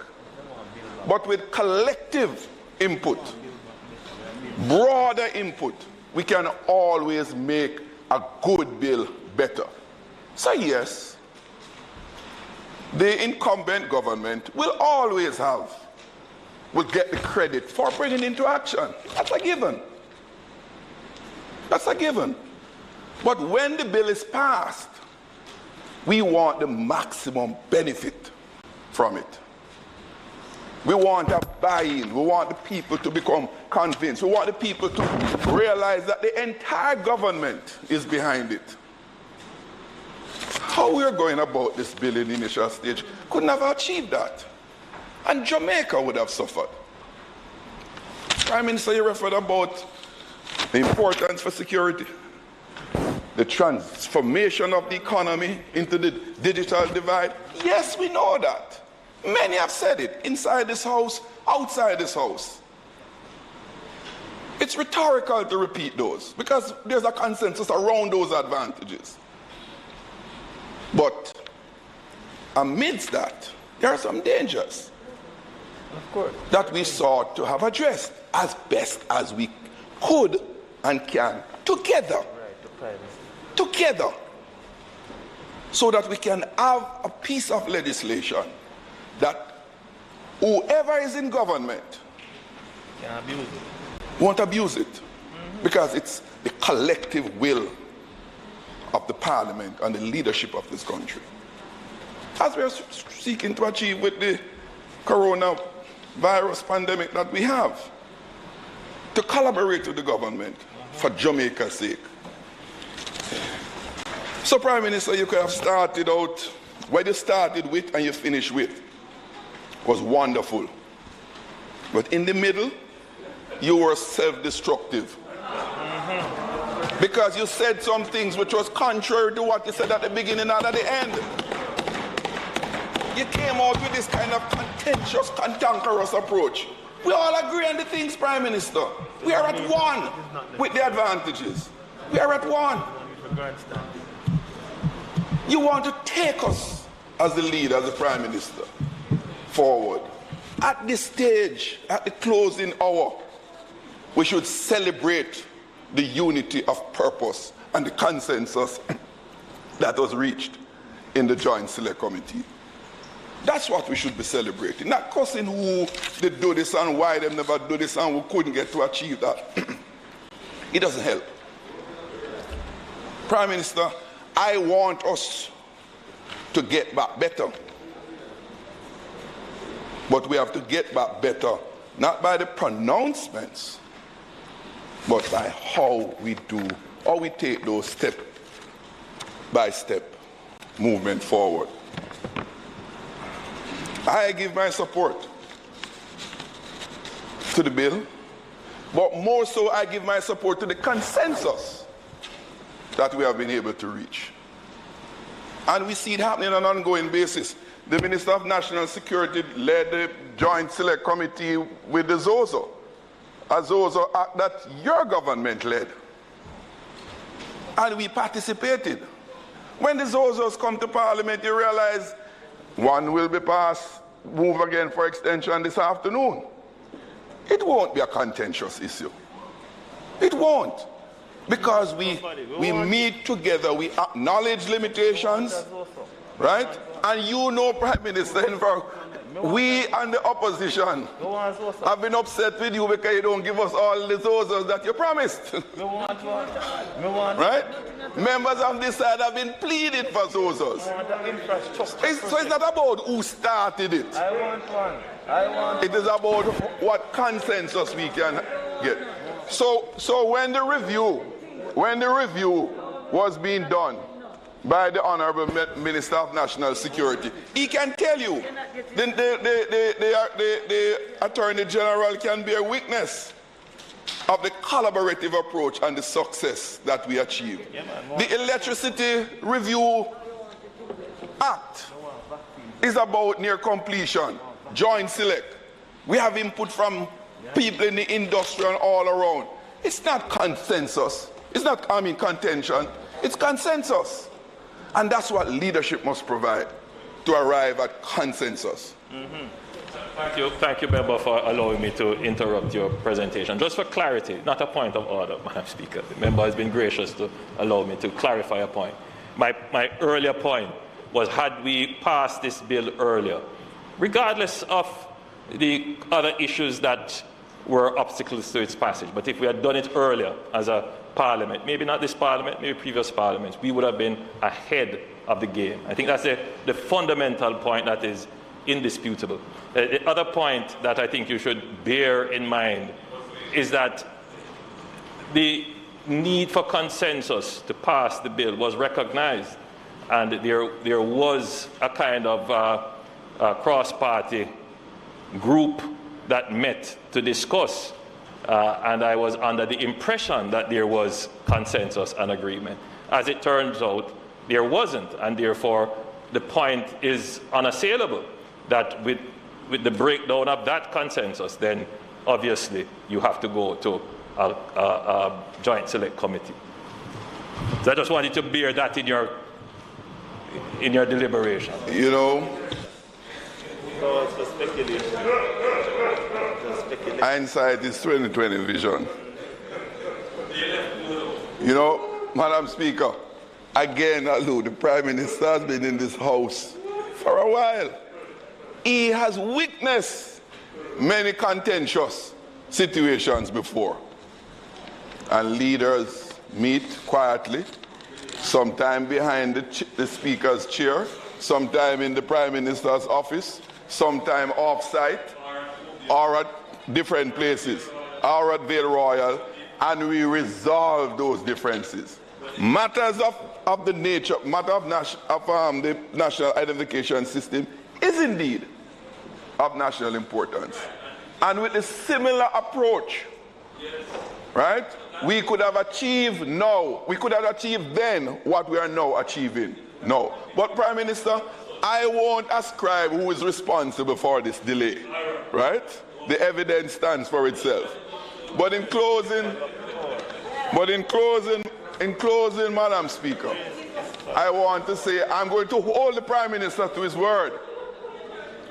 But with collective input, broader input, we can always make a good bill better. So yes, the incumbent government will get the credit for bringing into action. That's a given. That's a given. But when the bill is passed, we want the maximum benefit from it. We want a buy-in. We want the people to become convinced. We want the people to realize that the entire government is behind it. How we are going about this bill in the initial stage could never achieve that. And Jamaica would have suffered. Prime Minister, you referred about the importance for security, the transformation of the economy into the digital divide. Yes, we know that. Many have said it, inside this house, outside this house. It's rhetorical to repeat those, because there's a consensus around those advantages. But amidst that, there are some dangers, of course, that we sought to have addressed as best as we could and can, together, so that we can have a piece of legislation that whoever is in government won't abuse it, because it's the collective will of the parliament and the leadership of this country. As we are seeking to achieve with the coronavirus pandemic that we have, to collaborate with the government for Jamaica's sake. So, Prime Minister, you could have started out where you started with and you finished with was wonderful. But in the middle, you were self-destructive. Because you said some things which was contrary to what you said at the beginning and at the end. You came out with this kind of contentious, cantankerous approach. We all agree on the things, Prime Minister. We are at one with the advantages. We are at one. You want to take us as the leader, as the Prime Minister. forward. At this stage, at the closing hour, we should celebrate the unity of purpose and the consensus that was reached in the Joint Select Committee. That's what we should be celebrating, not cussing who did do this and why they never do this and who couldn't get to achieve that. It doesn't help. Prime Minister, I want us to get back better. But we have to get back better, not by the pronouncements, but by how we do, how we take those step by step movement forward. I give my support to the bill, but more so I give my support to the consensus that we have been able to reach. And we see it happening on an ongoing basis. The Minister of National Security led the Joint Select Committee with the ZOZO, a ZOZO act that your government led. And we participated. When the ZOZOs come to Parliament, you realize one will be passed, move again for extension this afternoon. It won't be a contentious issue. It won't. Because we meet together, we acknowledge limitations, right? And you know, Prime Minister, in fact, we and the opposition have been upset with you because you don't give us all the ZOZOs that you promised. Right? Members of this side have been pleading for ZOZOs. So it's not about who started it. It is about what consensus we can get. So when the review was being done by the Honorable Minister of National Security, he can tell you, the Attorney General can bear witness of the collaborative approach and the success that we achieved. The Electricity Review Act is about near completion, joint select. We have input from people in the industry and all around. It's not consensus. It's not, contention. It's consensus. And that's what leadership must provide, to arrive at consensus. Thank you, Member, for allowing me to interrupt your presentation. Just for clarity, not a point of order, Madam Speaker. The member has been gracious to allow me to clarify a point. My earlier point was, had we passed this bill earlier, regardless of the other issues that were obstacles to its passage, but if we had done it earlier as a Parliament, maybe not this Parliament, maybe previous Parliaments, we would have been ahead of the game. I think that's the fundamental point that is indisputable. The other point that I think you should bear in mind is that the need for consensus to pass the bill was recognized, and there was a kind of cross-party group that met to discuss, and I was under the impression that there was consensus and agreement. As it turns out, there wasn't, and therefore the point is unassailable that with the breakdown of that consensus, then obviously you have to go to a joint select committee. So I just wanted to bear that in your deliberation. You know, hindsight is 20/20 vision. You know, Madam Speaker, again, the Prime Minister has been in this House for a while. He has witnessed many contentious situations before. And leaders meet quietly, sometime behind the Speaker's chair, sometime in the Prime Minister's office, sometime off-site, or at different places, or at Vale Royal, and we resolve those differences. Matters of the nature, matter of the national identification system is indeed of national importance. And with a similar approach, right, we could have achieved then what we are now achieving now. But Prime Minister, I won't ascribe who is responsible for this delay, right? The evidence stands for itself. But in closing, Madam Speaker, I want to say I'm going to hold the Prime Minister to his word.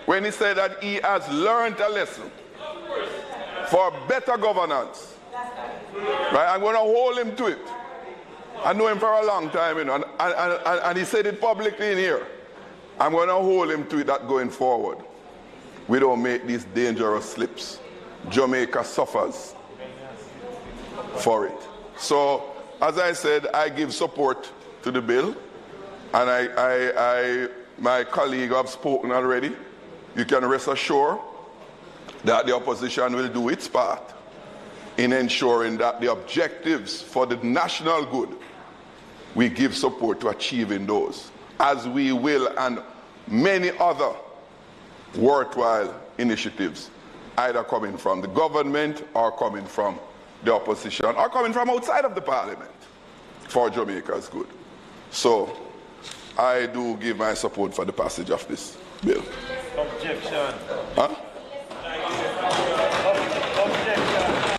when he said that he has learned a lesson for better governance. Right? I'm going to hold him to it. I know him for a long time, you know, and he said it publicly in here. I'm going to hold him to it that going forward. We don't make these dangerous slips. Jamaica suffers for it. So, as I said, I give support to the bill, and my colleague have spoken already. You can rest assured that the opposition will do its part in ensuring that the objectives for the national good, we give support to achieving those, as we will and many other worthwhile initiatives, either coming from the government or coming from the opposition or coming from outside of the parliament for Jamaica's good. So I do give my support for the passage of this bill. Objection. Huh? Objection.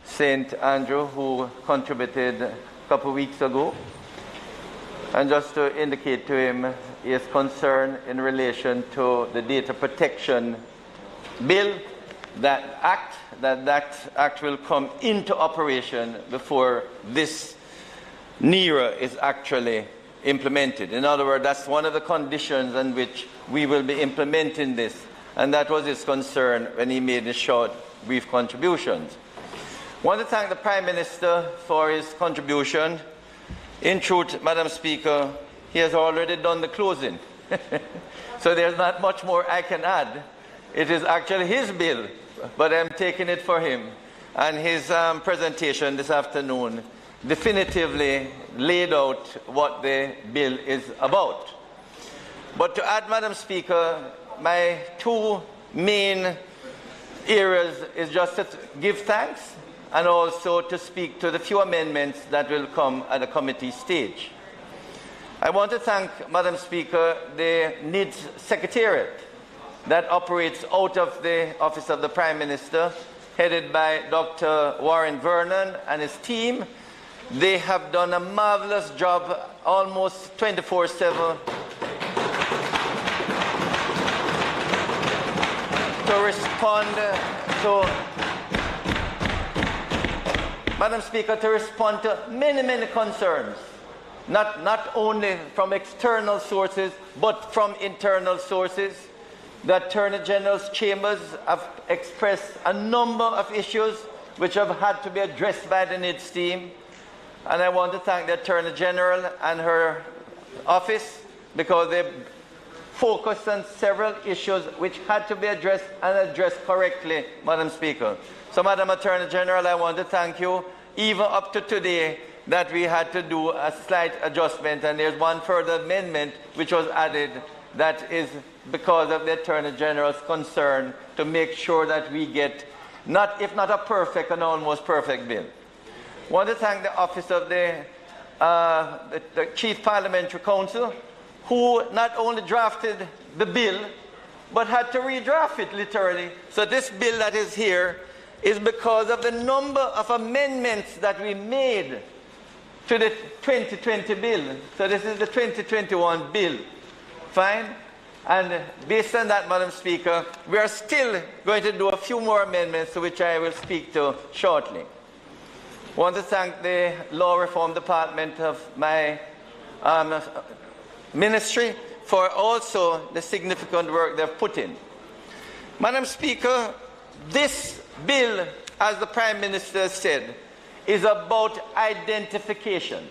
St. Andrew, who contributed a couple of weeks ago, and just to indicate to him his concern in relation to the data protection bill, that act will come into operation before this NIRA is actually implemented. In other words, that's one of the conditions on which we will be implementing this, and that was his concern when he made his short, brief contributions. I want to thank the Prime Minister for his contribution. In truth, Madam Speaker, he has already done the closing. So there's not much more I can add. It is actually his bill, but I'm taking it for him. And his presentation this afternoon definitively laid out what the bill is about. But to add, Madam Speaker, my two main areas is just to give thanks and also to speak to the few amendments that will come at the committee stage. I want to thank, Madam Speaker, the NIDS Secretariat that operates out of the Office of the Prime Minister, headed by Dr. Warren Vernon and his team. They have done a marvelous job, almost 24/7, to respond to, Madam Speaker, to respond to many, many concerns, not only from external sources, but from internal sources. The Attorney General's chambers have expressed a number of issues which have had to be addressed by the NIDS team. And I want to thank the Attorney General and her office, because they focused on several issues which had to be addressed and addressed correctly, Madam Speaker. So, Madam Attorney General, I want to thank you, even up to today, that we had to do a slight adjustment, and there's one further amendment which was added that is because of the Attorney General's concern to make sure that we get, if not a perfect, an almost perfect bill. I want to thank the Office of the Chief Parliamentary Counsel, who not only drafted the bill, but had to redraft it literally. So this bill that is here is because of the number of amendments that we made to the 2020 bill. So this is the 2021 bill. Fine? And based on that, Madam Speaker, we are still going to do a few more amendments, to which I will speak to shortly. I want to thank the Law Reform Department of my ministry for also the significant work they've put in. Madam Speaker, this bill, as the Prime Minister said, is about identification.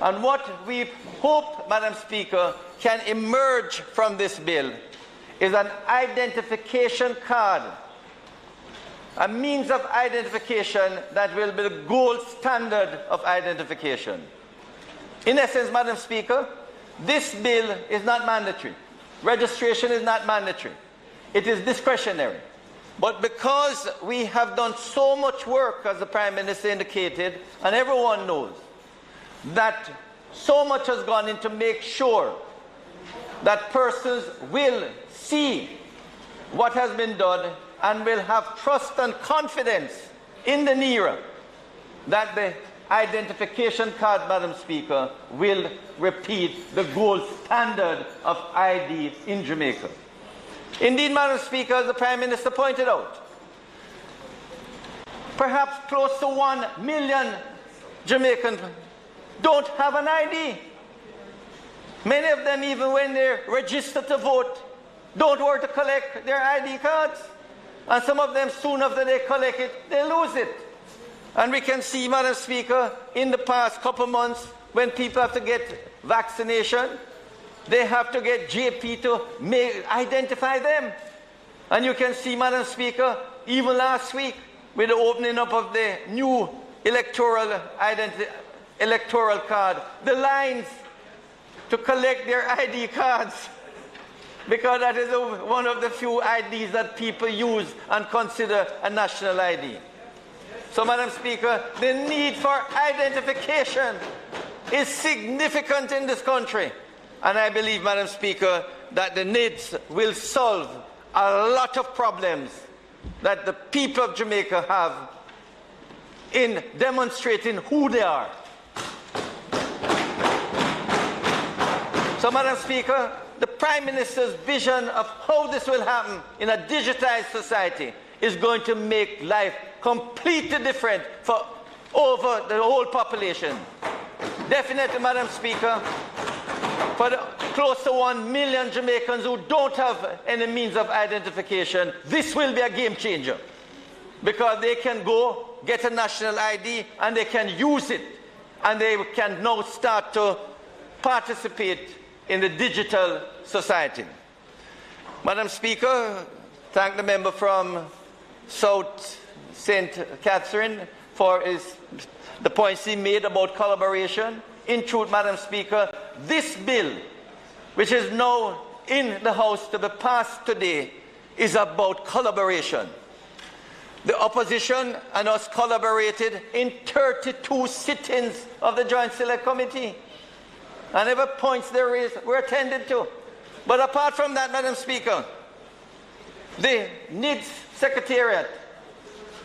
And what we hope, Madam Speaker, can emerge from this bill is an identification card, a means of identification that will be the gold standard of identification. In essence, Madam Speaker, this bill is not mandatory. registration is not mandatory. It is discretionary. But because we have done so much work, as the Prime Minister indicated, and everyone knows, that so much has gone into make sure that persons will see what has been done and will have trust and confidence in the NIRA that the identification card, Madam Speaker, will repeat the gold standard of ID in Jamaica. Indeed, Madam Speaker, as the Prime Minister pointed out, perhaps close to 1 million Jamaicans don't have an ID. Many of them, even when they're registered to vote, don't want to collect their ID cards. And some of them, soon after they collect it, they lose it. And we can see, Madam Speaker, in the past couple months, when people have to get vaccination, they have to get JP to identify them. And you can see, Madam Speaker, even last week, with the opening up of the new electoral card, the lines to collect their ID cards, because that is one of the few IDs that people use and consider a national ID. So, Madam Speaker, the need for identification is significant in this country. And I believe, Madam Speaker, that the NIDs will solve a lot of problems that the people of Jamaica have in demonstrating who they are. So, Madam Speaker, the Prime Minister's vision of how this will happen in a digitized society is going to make life completely different for over the whole population. Definitely, Madam Speaker, for the close to 1 million Jamaicans who don't have any means of identification, this will be a game changer, because they can go get a national ID and they can use it, and they can now start to participate in the digital society. Madam Speaker, thank the member from South St. Catherine for the points he made about collaboration. In truth, Madam Speaker, this bill, which is now in the House to be passed today, is about collaboration. The opposition and us collaborated in 32 sittings of the Joint Select Committee. And every points there is were attended to. But apart from that, Madam Speaker, the NIDS Secretariat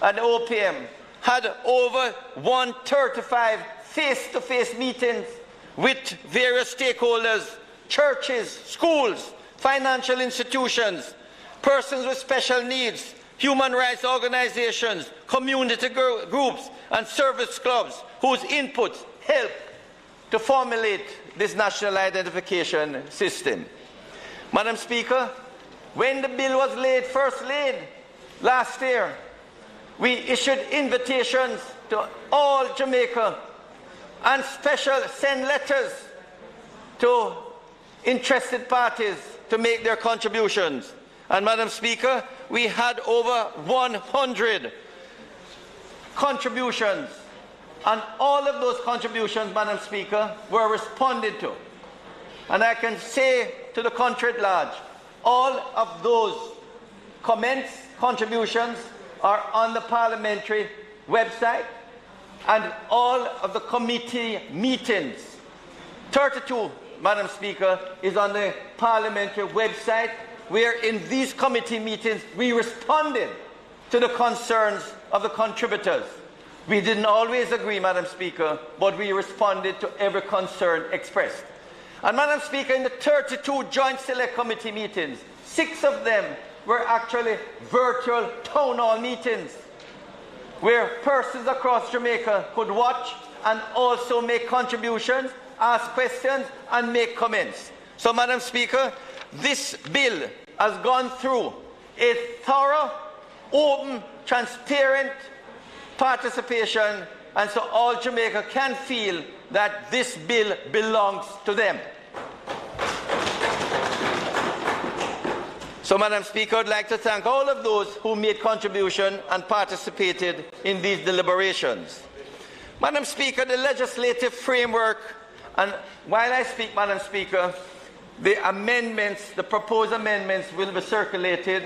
and the OPM had over 135 face-to-face meetings with various stakeholders, churches, schools, financial institutions, persons with special needs, human rights organizations, community groups, and service clubs whose inputs help to formulate this national identification system. Madam Speaker, when the bill was first laid last year, we issued invitations to all Jamaica and send letters to interested parties to make their contributions. And Madam Speaker, we had over 100 contributions. And all of those contributions, Madam Speaker, were responded to. And I can say to the country at large, all of those comments, contributions, are on the parliamentary website, and all of the committee meetings, 32, Madam Speaker, is on the parliamentary website, where in these committee meetings we responded to the concerns of the contributors. We didn't always agree, Madam Speaker, but we responded to every concern expressed. And Madam Speaker, in the 32 Joint Select Committee meetings, 6 of them were actually virtual town hall meetings, where persons across Jamaica could watch and also make contributions, ask questions, and make comments. So, Madam Speaker, this bill has gone through a thorough, open, transparent participation, and so all Jamaica can feel that this bill belongs to them. So, Madam Speaker, I'd like to thank all of those who made contribution and participated in these deliberations. Madam Speaker, the legislative framework, and while I speak, Madam Speaker, the amendments, the proposed amendments will be circulated,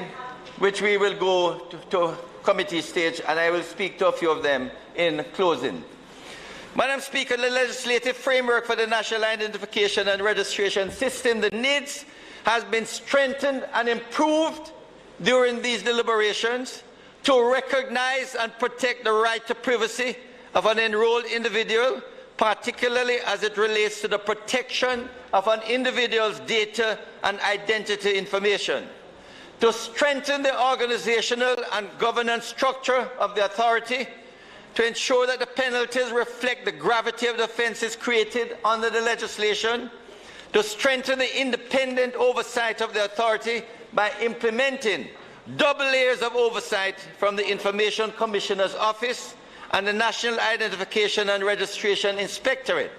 which we will go to committee stage, and I will speak to a few of them in closing. Madam Speaker, the legislative framework for the National Identification and Registration System, the NIDS, has been strengthened and improved during these deliberations to recognize and protect the right to privacy of an enrolled individual, particularly as it relates to the protection of an individual's data and identity information, to strengthen the organizational and governance structure of the authority, to ensure that the penalties reflect the gravity of the offences created under the legislation, to strengthen the independent oversight of the authority by implementing double layers of oversight from the Information Commissioner's Office and the National Identification and Registration Inspectorate.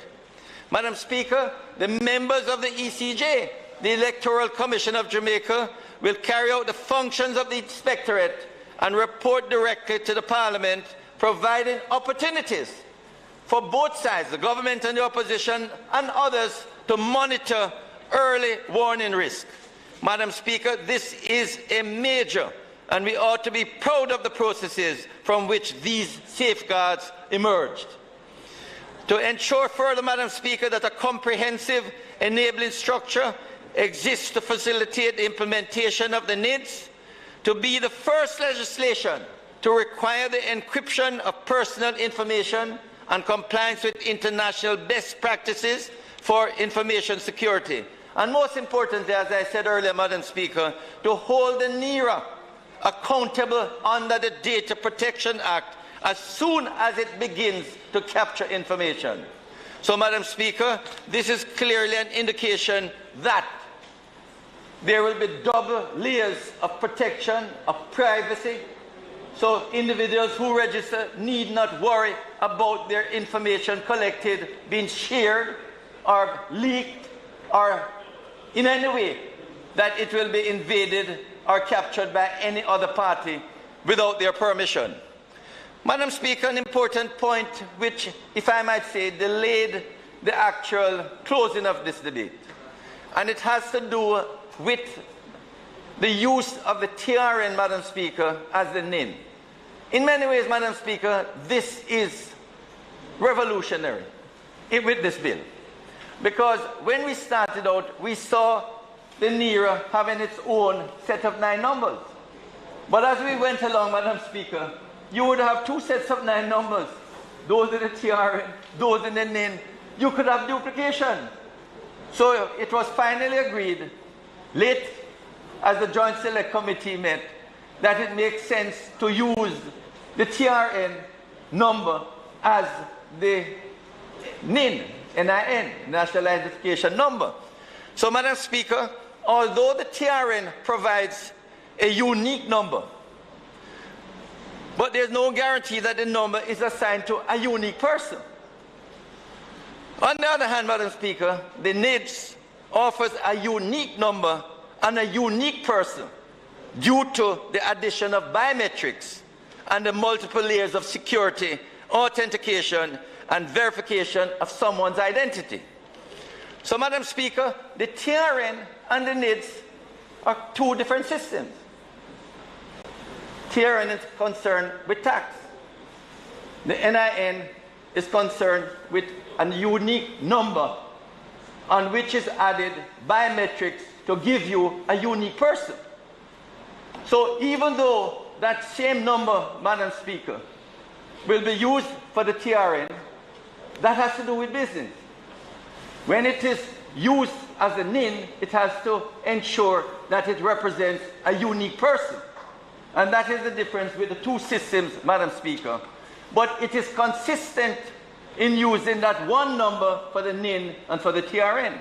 Madam Speaker, the members of the ECJ, the Electoral Commission of Jamaica, will carry out the functions of the Inspectorate and report directly to the Parliament, providing opportunities for both sides, the government and the opposition and others, to monitor early warning risk. Madam Speaker, this is a major, and we ought to be proud of the processes from which these safeguards emerged. To ensure further, Madam Speaker, that a comprehensive enabling structure exists to facilitate the implementation of the NIDS, to be the first legislation to require the encryption of personal information and compliance with international best practices for information security. And most importantly, as I said earlier, Madam Speaker, to hold the NIRA accountable under the Data Protection Act as soon as it begins to capture information. So, Madam Speaker, this is clearly an indication that there will be double layers of protection, of privacy, so individuals who register need not worry about their information collected being shared or leaked or in any way that it will be invaded or captured by any other party without their permission. Madam Speaker, an important point which, if I might say, delayed the actual closing of this debate, and it has to do with the use of the TRN, Madam Speaker, as the NIN. In many ways, Madam Speaker, this is revolutionary with this bill. Because when we started out, we saw the NIRA having its own set of 9 numbers. But as we went along, Madam Speaker, you would have 2 sets of 9 numbers. Those in the TRN, those in the NIN. You could have duplication. So it was finally agreed, late as the Joint Select Committee met, that it makes sense to use the TRN number as the NIN, NIN, National Identification Number. So, Madam Speaker, although the TRN provides a unique number, but there's no guarantee that the number is assigned to a unique person. On the other hand, Madam Speaker, the NIDS offers a unique number and a unique person due to the addition of biometrics and the multiple layers of security, authentication, and verification of someone's identity. So, Madam Speaker, the TRN and the NIDS are 2 different systems. TRN is concerned with tax. The NIN is concerned with a unique number on which is added biometrics to give you a unique person. So even though that same number, Madam Speaker, will be used for the TRN, that has to do with business. When it is used as a NIN, it has to ensure that it represents a unique person. And that is the difference with the 2 systems, Madam Speaker. But it is consistent in using that one number for the NIN and for the TRN.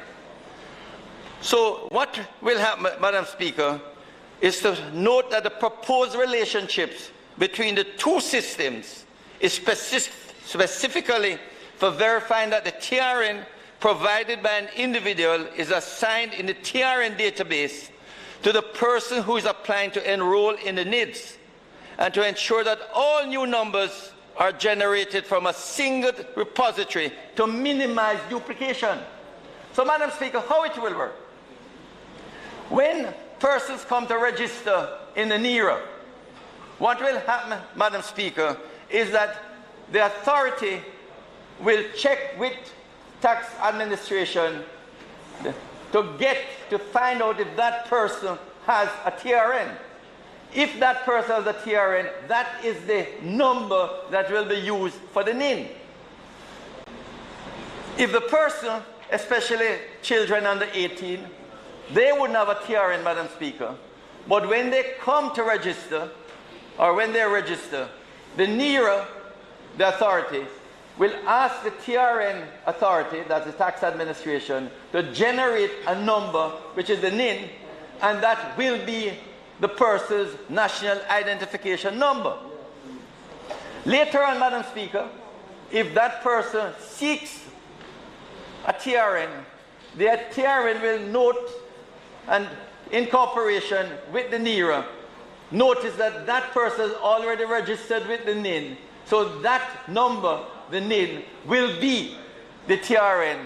So what will happen, Madam Speaker, is to note that the proposed relationships between the 2 systems is specifically for verifying that the TRN provided by an individual is assigned in the TRN database to the person who is applying to enroll in the NIDS, and to ensure that all new numbers are generated from a single repository to minimize duplication. So, Madam Speaker, how it will work? When persons come to register in the NIRA, what will happen, Madam Speaker, is that the authority will check with tax administration to find out if that person has a TRN. If that person has a TRN, that is the number that will be used for the NIN. If the person, especially children under 18, they wouldn't have a TRN, Madam Speaker. But when they come to register, or when they register, the NIRA, the authority, will ask the TRN authority, that's the tax administration, to generate a number, which is the NIN, and that will be the person's national identification number. Later on, Madam Speaker, if that person seeks a TRN, the TRN will note, and in cooperation with the NIRA, notice that that person is already registered with the NIN, so that number, the NIN, will be the TRN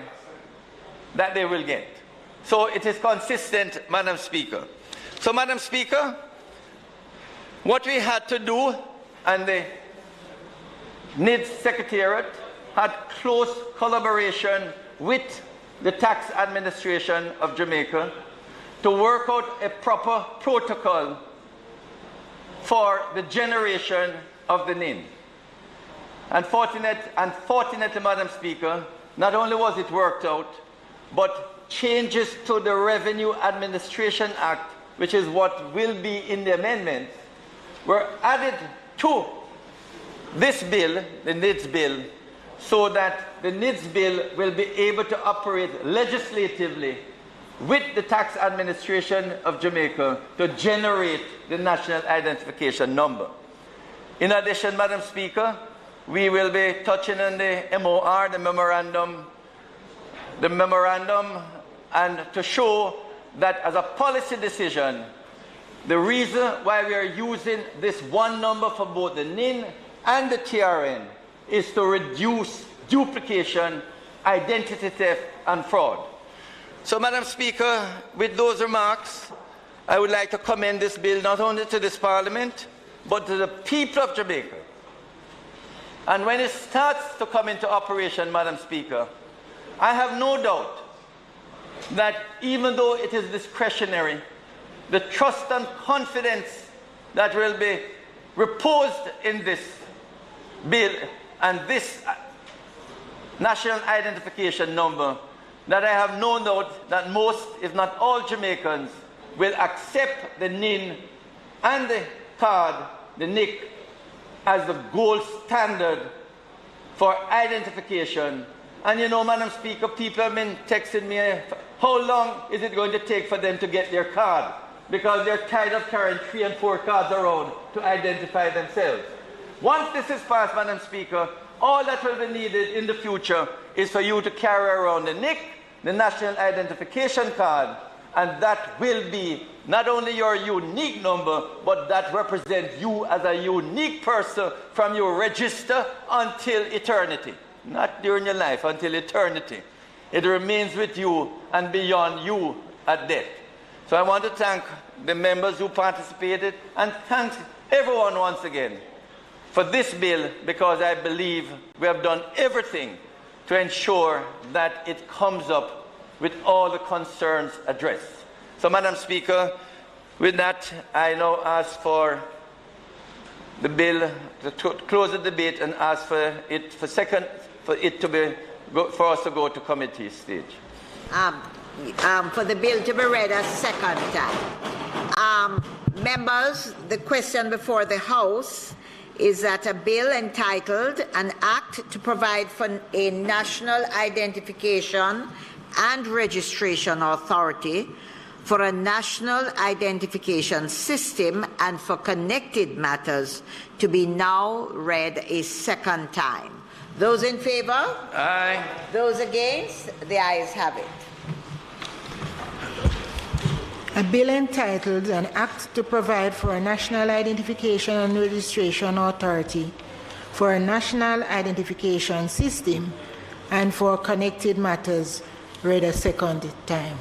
that they will get. So it is consistent, Madam Speaker. So, Madam Speaker, what we had to do, and the NID Secretariat had close collaboration with the tax administration of Jamaica to work out a proper protocol for the generation of the NIN. Unfortunately, Madam Speaker, not only was it worked out, but changes to the Revenue Administration Act, which is what will be in the amendments, were added to this bill, the NIDS bill, so that the NIDS bill will be able to operate legislatively with the tax administration of Jamaica to generate the national identification number. In addition, Madam Speaker, we will be touching on the MOR, the memorandum, and to show that as a policy decision, the reason why we are using this one number for both the NIN and the TRN is to reduce duplication, identity theft, and fraud. So, Madam Speaker, with those remarks, I would like to commend this bill not only to this Parliament, but to the people of Jamaica. And when it starts to come into operation, Madam Speaker, I have no doubt that even though it is discretionary, the trust and confidence that will be reposed in this bill and this national identification number, that I have no doubt that most, if not all, Jamaicans will accept the NIN and the card, the NIC, as the gold standard for identification. And you know, Madam Speaker, people have been texting me, how long is it going to take for them to get their card? Because they're tired of carrying 3 and 4 cards around to identify themselves. Once this is passed, Madam Speaker, all that will be needed in the future is for you to carry around the NIC, the National Identification Card, and that will be not only your unique number, but that represents you as a unique person from your register until eternity. Not during your life, until eternity. It remains with you and beyond you at death. So I want to thank the members who participated and thank everyone once again for this bill, because I believe we have done everything to ensure that it comes up with all the concerns addressed. So, Madam Speaker, with that, I now ask for the bill to close the debate and ask for it for us to go to committee stage. For the bill to be read a second time. Members, the question before the House is that a bill entitled An Act to Provide for a National Identification and Registration Authority for a National Identification System and for Connected Matters to be now read a second time. Those in favor? Aye. Those against? The ayes have it. A bill entitled An Act to Provide for a National Identification and Registration Authority for a National Identification System and for Connected Matters read a second time.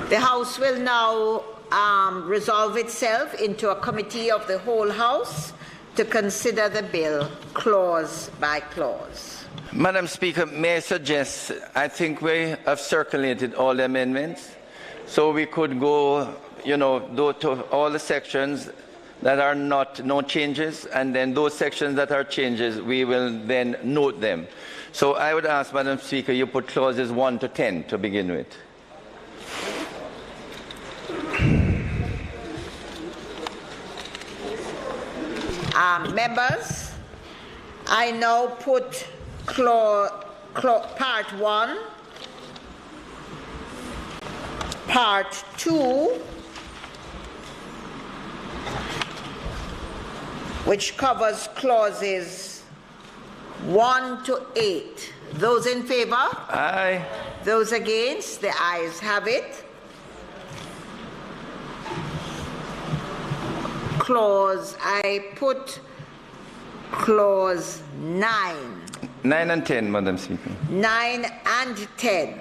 The House will now resolve itself into a committee of the whole House to consider the bill clause by clause. Madam Speaker, may I suggest, I think we have circulated all the amendments, so we could go, go to all the sections that are no changes, and then those sections that are changes, we will then note them. So I would ask, Madam Speaker, you put clauses 1 to 10 to begin with. Members, I now put part 1, part 2, which covers clauses 1 to 8. Those in favor? Aye. Those against? The ayes have it. I put clause 9. 9 and 10, Madam Speaker. 9 and 10.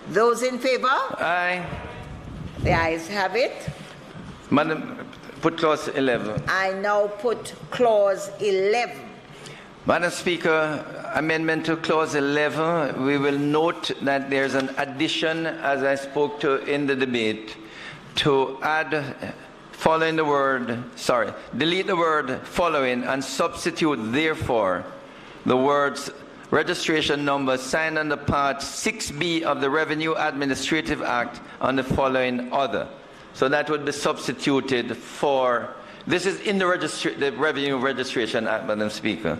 Those in favor? Aye. The ayes have it. Madam, put clause 11. I now put clause 11. Madam Speaker, amendment to clause 11, we will note that there's an addition, as I spoke to in the debate, to add following the word, delete the word following and substitute therefore the words registration number signed under Part 6B of the Revenue Administrative Act on the following other. So that would be substituted for, this is in the Revenue Registration Act, Madam Speaker.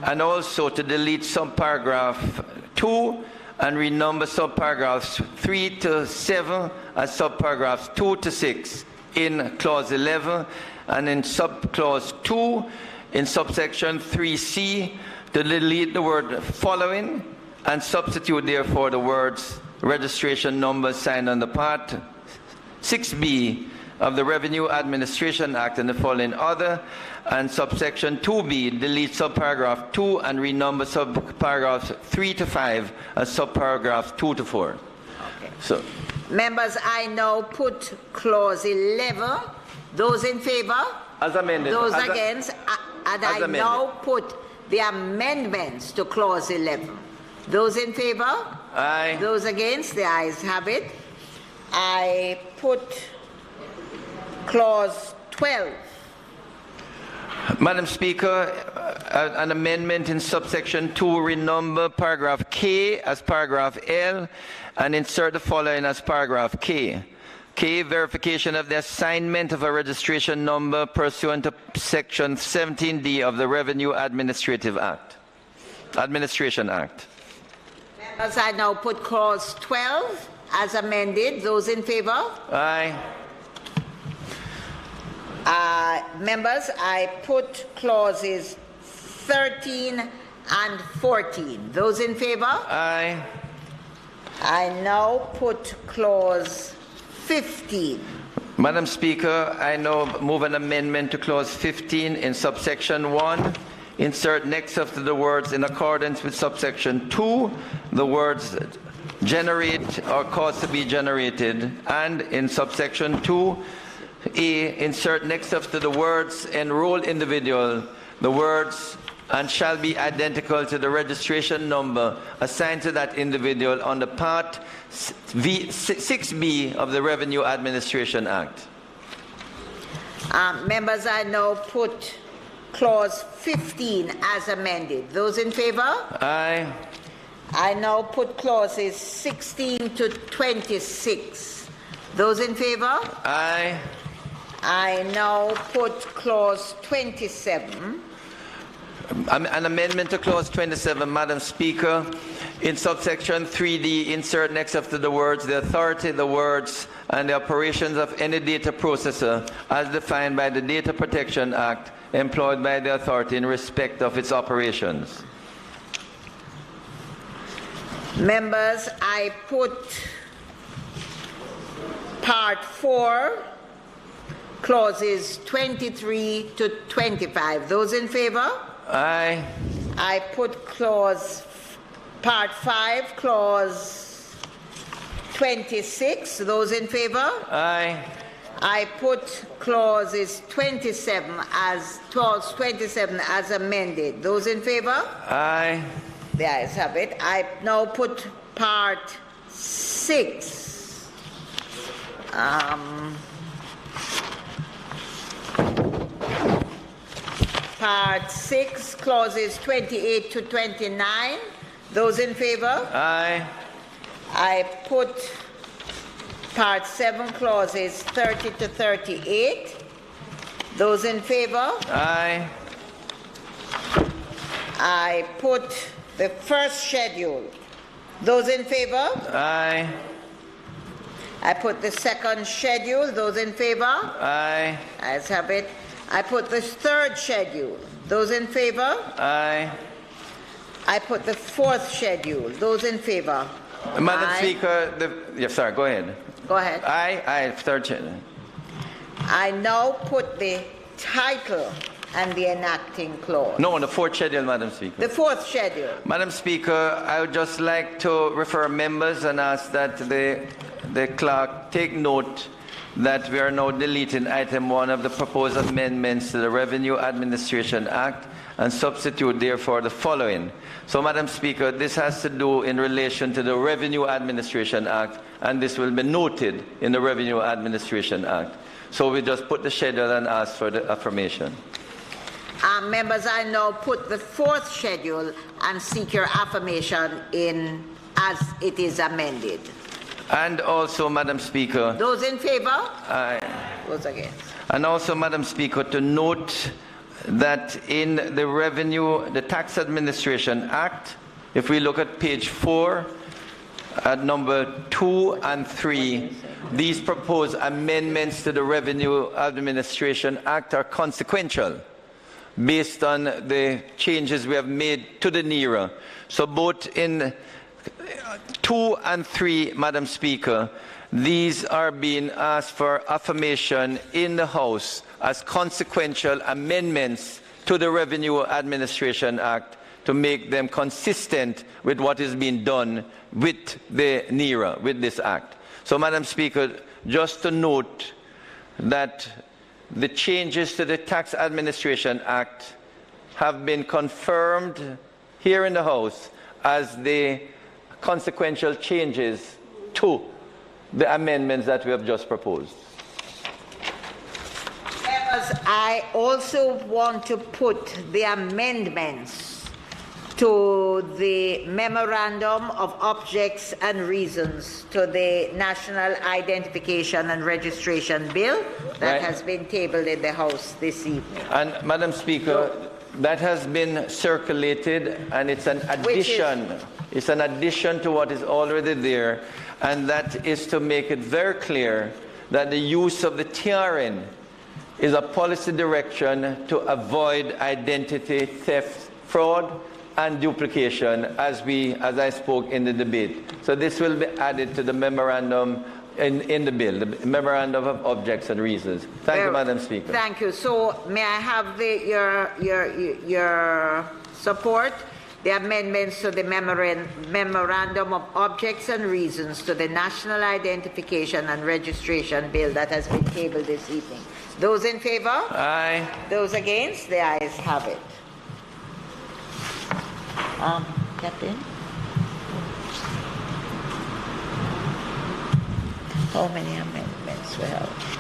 And also to delete subparagraph 2 and renumber subparagraphs 3 to 7 as subparagraphs 2 to 6 in clause 11, and in subclause 2 in subsection 3C to delete the word following and substitute therefore the words registration number signed under Part 6B of the Revenue Administration Act and the following other, and subsection 2B delete subparagraph 2 and renumber subparagraphs 3 to 5 as subparagraphs 2 to 4. Okay. So, members, I now put clause 11. Those in favor? As amended. Those against? And I amended. now put the amendments to clause 11. Those in favor? Aye. Those against? The ayes have it. I put clause 12. Madam Speaker, an amendment in subsection 2, renumber paragraph K as paragraph L and insert the following as paragraph K. K, verification of the assignment of a registration number pursuant to section 17D of the Revenue Administration Act. Members, I now put clause 12 as amended. Those in favor? Aye. Members, I put clauses 13 and 14. Those in favor? Aye. I now put clause 15. Madam Speaker, I now move an amendment to clause 15 in subsection 1. Insert next after the words in accordance with subsection 2, the words generate or cause to be generated, and in subsection 2A, insert next after the words enrolled individual, the words and shall be identical to the registration number assigned to that individual under Part 6B of the Revenue Administration Act. Members, I now put clause 15 as amended. Those in favor? Aye. I now put clauses 16 to 26. Those in favor? Aye. I now put clause 27. An amendment to clause 27, Madam Speaker. In subsection 3D, insert next after the words the authority, the words, and the operations of any data processor as defined by the Data Protection Act employed by the authority in respect of its operations. Members, I put part 4, clauses 23 to 25. Those in favor? Aye. I put part 5, clause 26. Those in favor? Aye. I put clause 27 as amended. Those in favor? Aye. The ayes have it. I now put part 6. Part 6, clauses 28 to 29. Those in favor? Aye. I put part 7, clauses 30 to 38. Those in favor? Aye. I put the first schedule. Those in favor? Aye. I put the second schedule. Those in favor? Aye. Ayes have it. I put the third schedule. Those in favor? Aye. I put the fourth schedule. Those in favor? Madam Aye. Speaker, sorry, go ahead. Go ahead. Aye, third schedule. I now put the title and the enacting clause. No, the fourth schedule, Madam Speaker. The fourth schedule. Madam Speaker, I would just like to refer members and ask that the clerk take note that we are now deleting item 1 of the proposed amendments to the Revenue Administration Act and substitute therefore the following. So, Madam Speaker, this has to do in relation to the Revenue Administration Act, and this will be noted in the Revenue Administration Act. So we just put the schedule and ask for the affirmation. Members, I now put the fourth schedule and seek your affirmation in as it is amended. And also, Madam Speaker. Those in favor? Aye. Those against? And also, Madam Speaker, to note that in the Tax Administration Act, if we look at page 4, at number 2 and 3, these proposed amendments to the Revenue Administration Act are consequential based on the changes we have made to the NIRA. So both in 2 and 3, Madam Speaker, these are being asked for affirmation in the House as consequential amendments to the Revenue Administration Act to make them consistent with what is being done with the NIRA, with this Act. So, Madam Speaker, just to note that the changes to the Tax Administration Act have been confirmed here in the House as the consequential changes to the amendments that we have just proposed. Members, I also want to put the amendments to the Memorandum of Objects and Reasons to the National Identification and Registration Bill that has been tabled in the House this evening. And Madam Speaker, that has been circulated, and it's an addition. It's an addition to what is already there, and that is to make it very clear that the use of the TRN is a policy direction to avoid identity theft, fraud, and duplication, as I spoke in the debate. So this will be added to the memorandum in the bill, the Memorandum of Objects and Reasons. Thank you, Madam Speaker. Thank you. So may I have your support? The amendments to the Memorandum of Objects and Reasons to the National Identification and Registration Bill that has been tabled this evening. Those in favor? Aye. Those against? The ayes have it. Captain? How many amendments we have?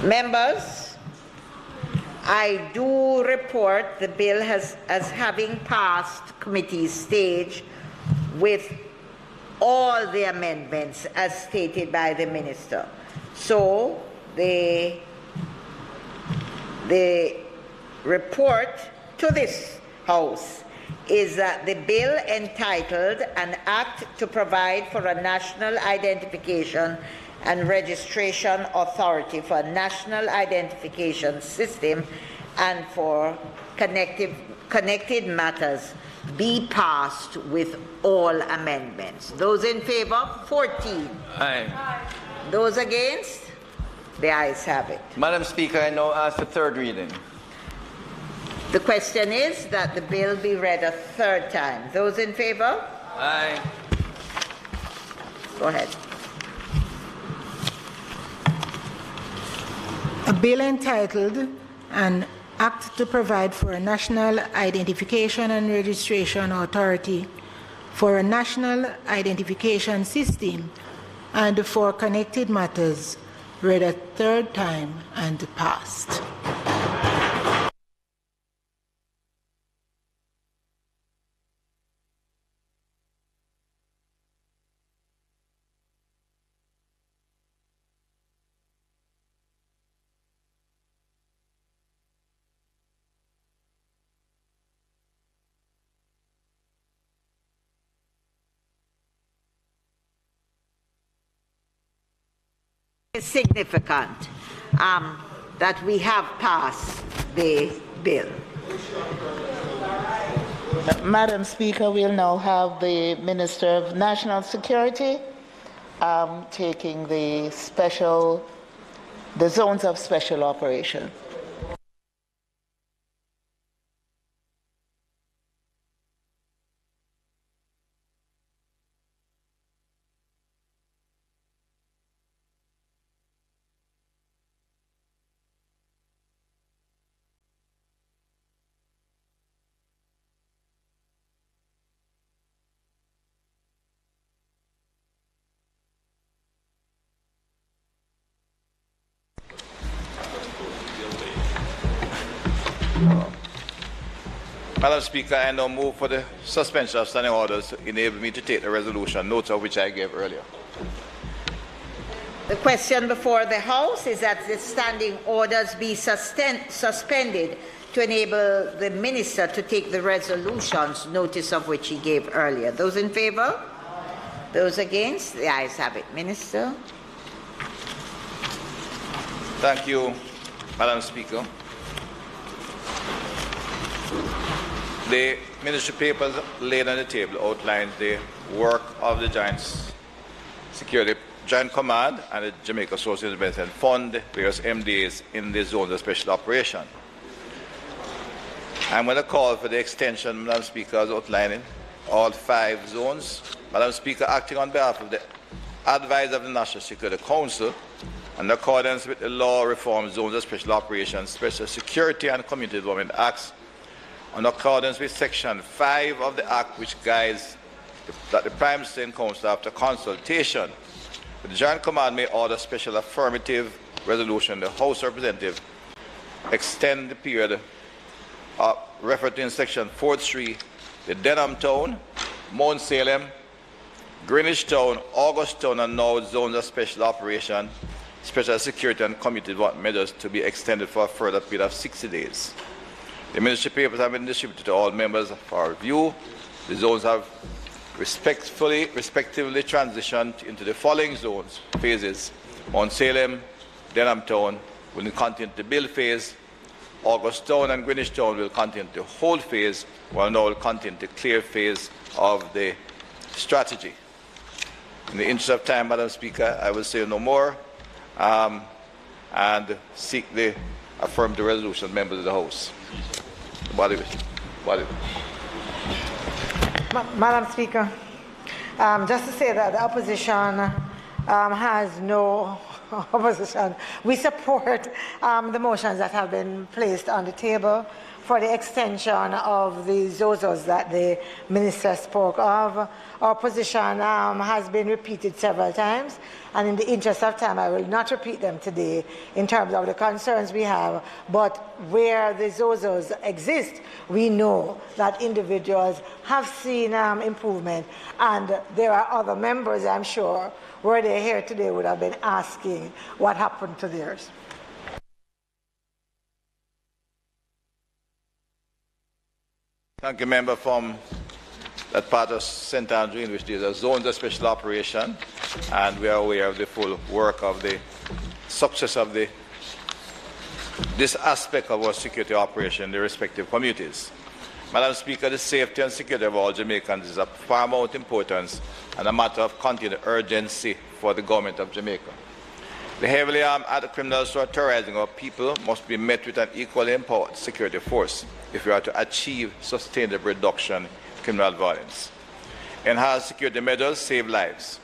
Members, I do report the bill as having passed committee stage with all the amendments as stated by the minister. So the report to this House is that the bill entitled An Act to Provide for a National Identification and Registration Authority for National Identification System and for Connected Matters be passed with all amendments. Those in favor? 14. Aye. Those against? The ayes have it. Madam Speaker, I now ask for third reading. The question is that the bill be read a third time. Those in favor? Aye. Go ahead. A bill entitled An Act to Provide for a National Identification and Registration Authority for a National Identification System and for Connected Matters, read a third time and passed. Significant that we have passed the bill. Madam Speaker, we'll now have the Minister of National Security taking the zones of special operation. Madam Speaker, I now move for the suspension of standing orders to enable me to take the resolution, notes of which I gave earlier. The question before the House is that the standing orders be suspended to enable the Minister to take the resolutions, notice of which he gave earlier. Those in favour? Those against? The ayes have it. Minister. Thank you, Madam Speaker. The ministry papers laid on the table outline the work of the Joint Command and the Jamaica Social Development Fund, various MDAs in the zones of special operation. I'm going to call for the extension, Madam Speaker, as outlining all 5 zones. Madam Speaker, acting on behalf of the advisor of the National Security Council, in accordance with the Law Reform Zones of Special Operations, Special Security and Community Development Acts, in accordance with Section 5 of the Act, which guides that the Prime Minister and Council, after consultation with the Joint Command, may order special affirmative resolution. The House Representative extend the period referred to in Section 4.3, the Denham Town, Mount Salem, Greenwich Town, August Town, and now zones of special operation, special security and community development measures to be extended for a further period of 60 days. The ministry papers have been distributed to all members for review. The zones have respectively transitioned into the following zones, phases. Mount Salem, Denham Town will continue the build phase. August Town and Greenwich Town will continue the hold phase, while now will continue the clear phase of the strategy. In the interest of time, Madam Speaker, I will say no more and seek the affirmative resolution, members of the House. Madam Speaker, just to say that the opposition has no opposition. We support the motions that have been placed on the table for the extension of the ZOZOs that the Minister spoke of. Our position has been repeated several times, and in the interest of time, I will not repeat them today in terms of the concerns we have, but where the ZOZOs exist, we know that individuals have seen improvement, and there are other members, I'm sure, were they here today, would have been asking what happened to theirs. Thank you, member from that part of St. Andrew in which there are zones of special operation, and we are aware of the full work of the success of this aspect of our security operation in the respective communities. Madam Speaker, the safety and security of all Jamaicans is of paramount importance and a matter of continued urgency for the government of Jamaica. The heavily armed criminals who are terrorizing our people must be met with an equally empowered security force if we are to achieve sustainable reduction in criminal violence. Enhanced security measures save lives.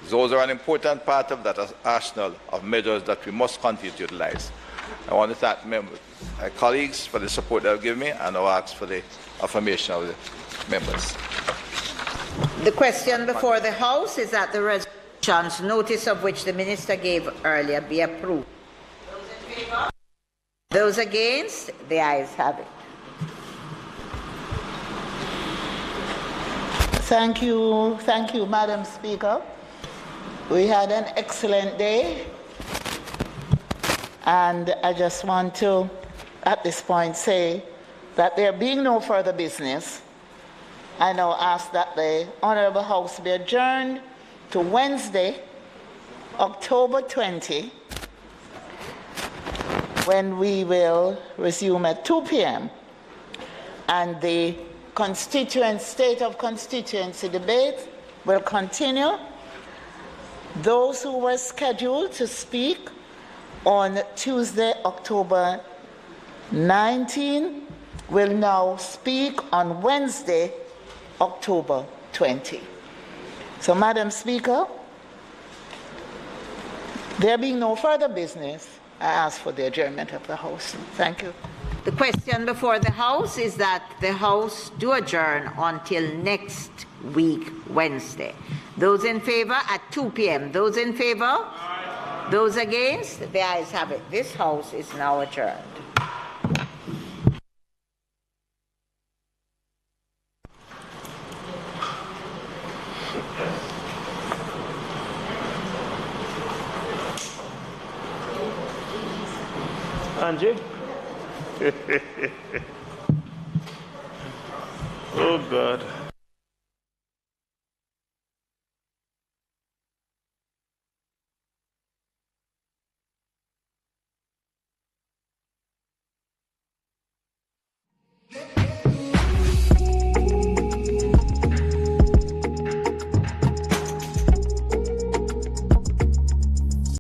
Those are an important part of that arsenal of measures that we must continue to utilize. I want to thank my colleagues for the support they have given me, and I ask for the affirmation of the members. The question before the House is that the resolutions, notice of which the Minister gave earlier, be approved. Those in favour? Those against? The ayes have it. Thank you, Madam Speaker. We had an excellent day, and I just want to, at this point, say that there being no further business, I now ask that the Honourable House be adjourned to Wednesday, October 20, when we will resume at 2 p.m. and the State of Constituency debate will continue. Those who were scheduled to speak on Tuesday, October 19, will now speak on Wednesday, October 20. So, Madam Speaker, there being no further business, I ask for the adjournment of the House. Thank you. The question before the House is that the House do adjourn until next week, Wednesday. Those in favour at 2 p.m. Those in favour? Aye. Those against? The ayes have it. This House is now adjourned. Angie? Oh, God.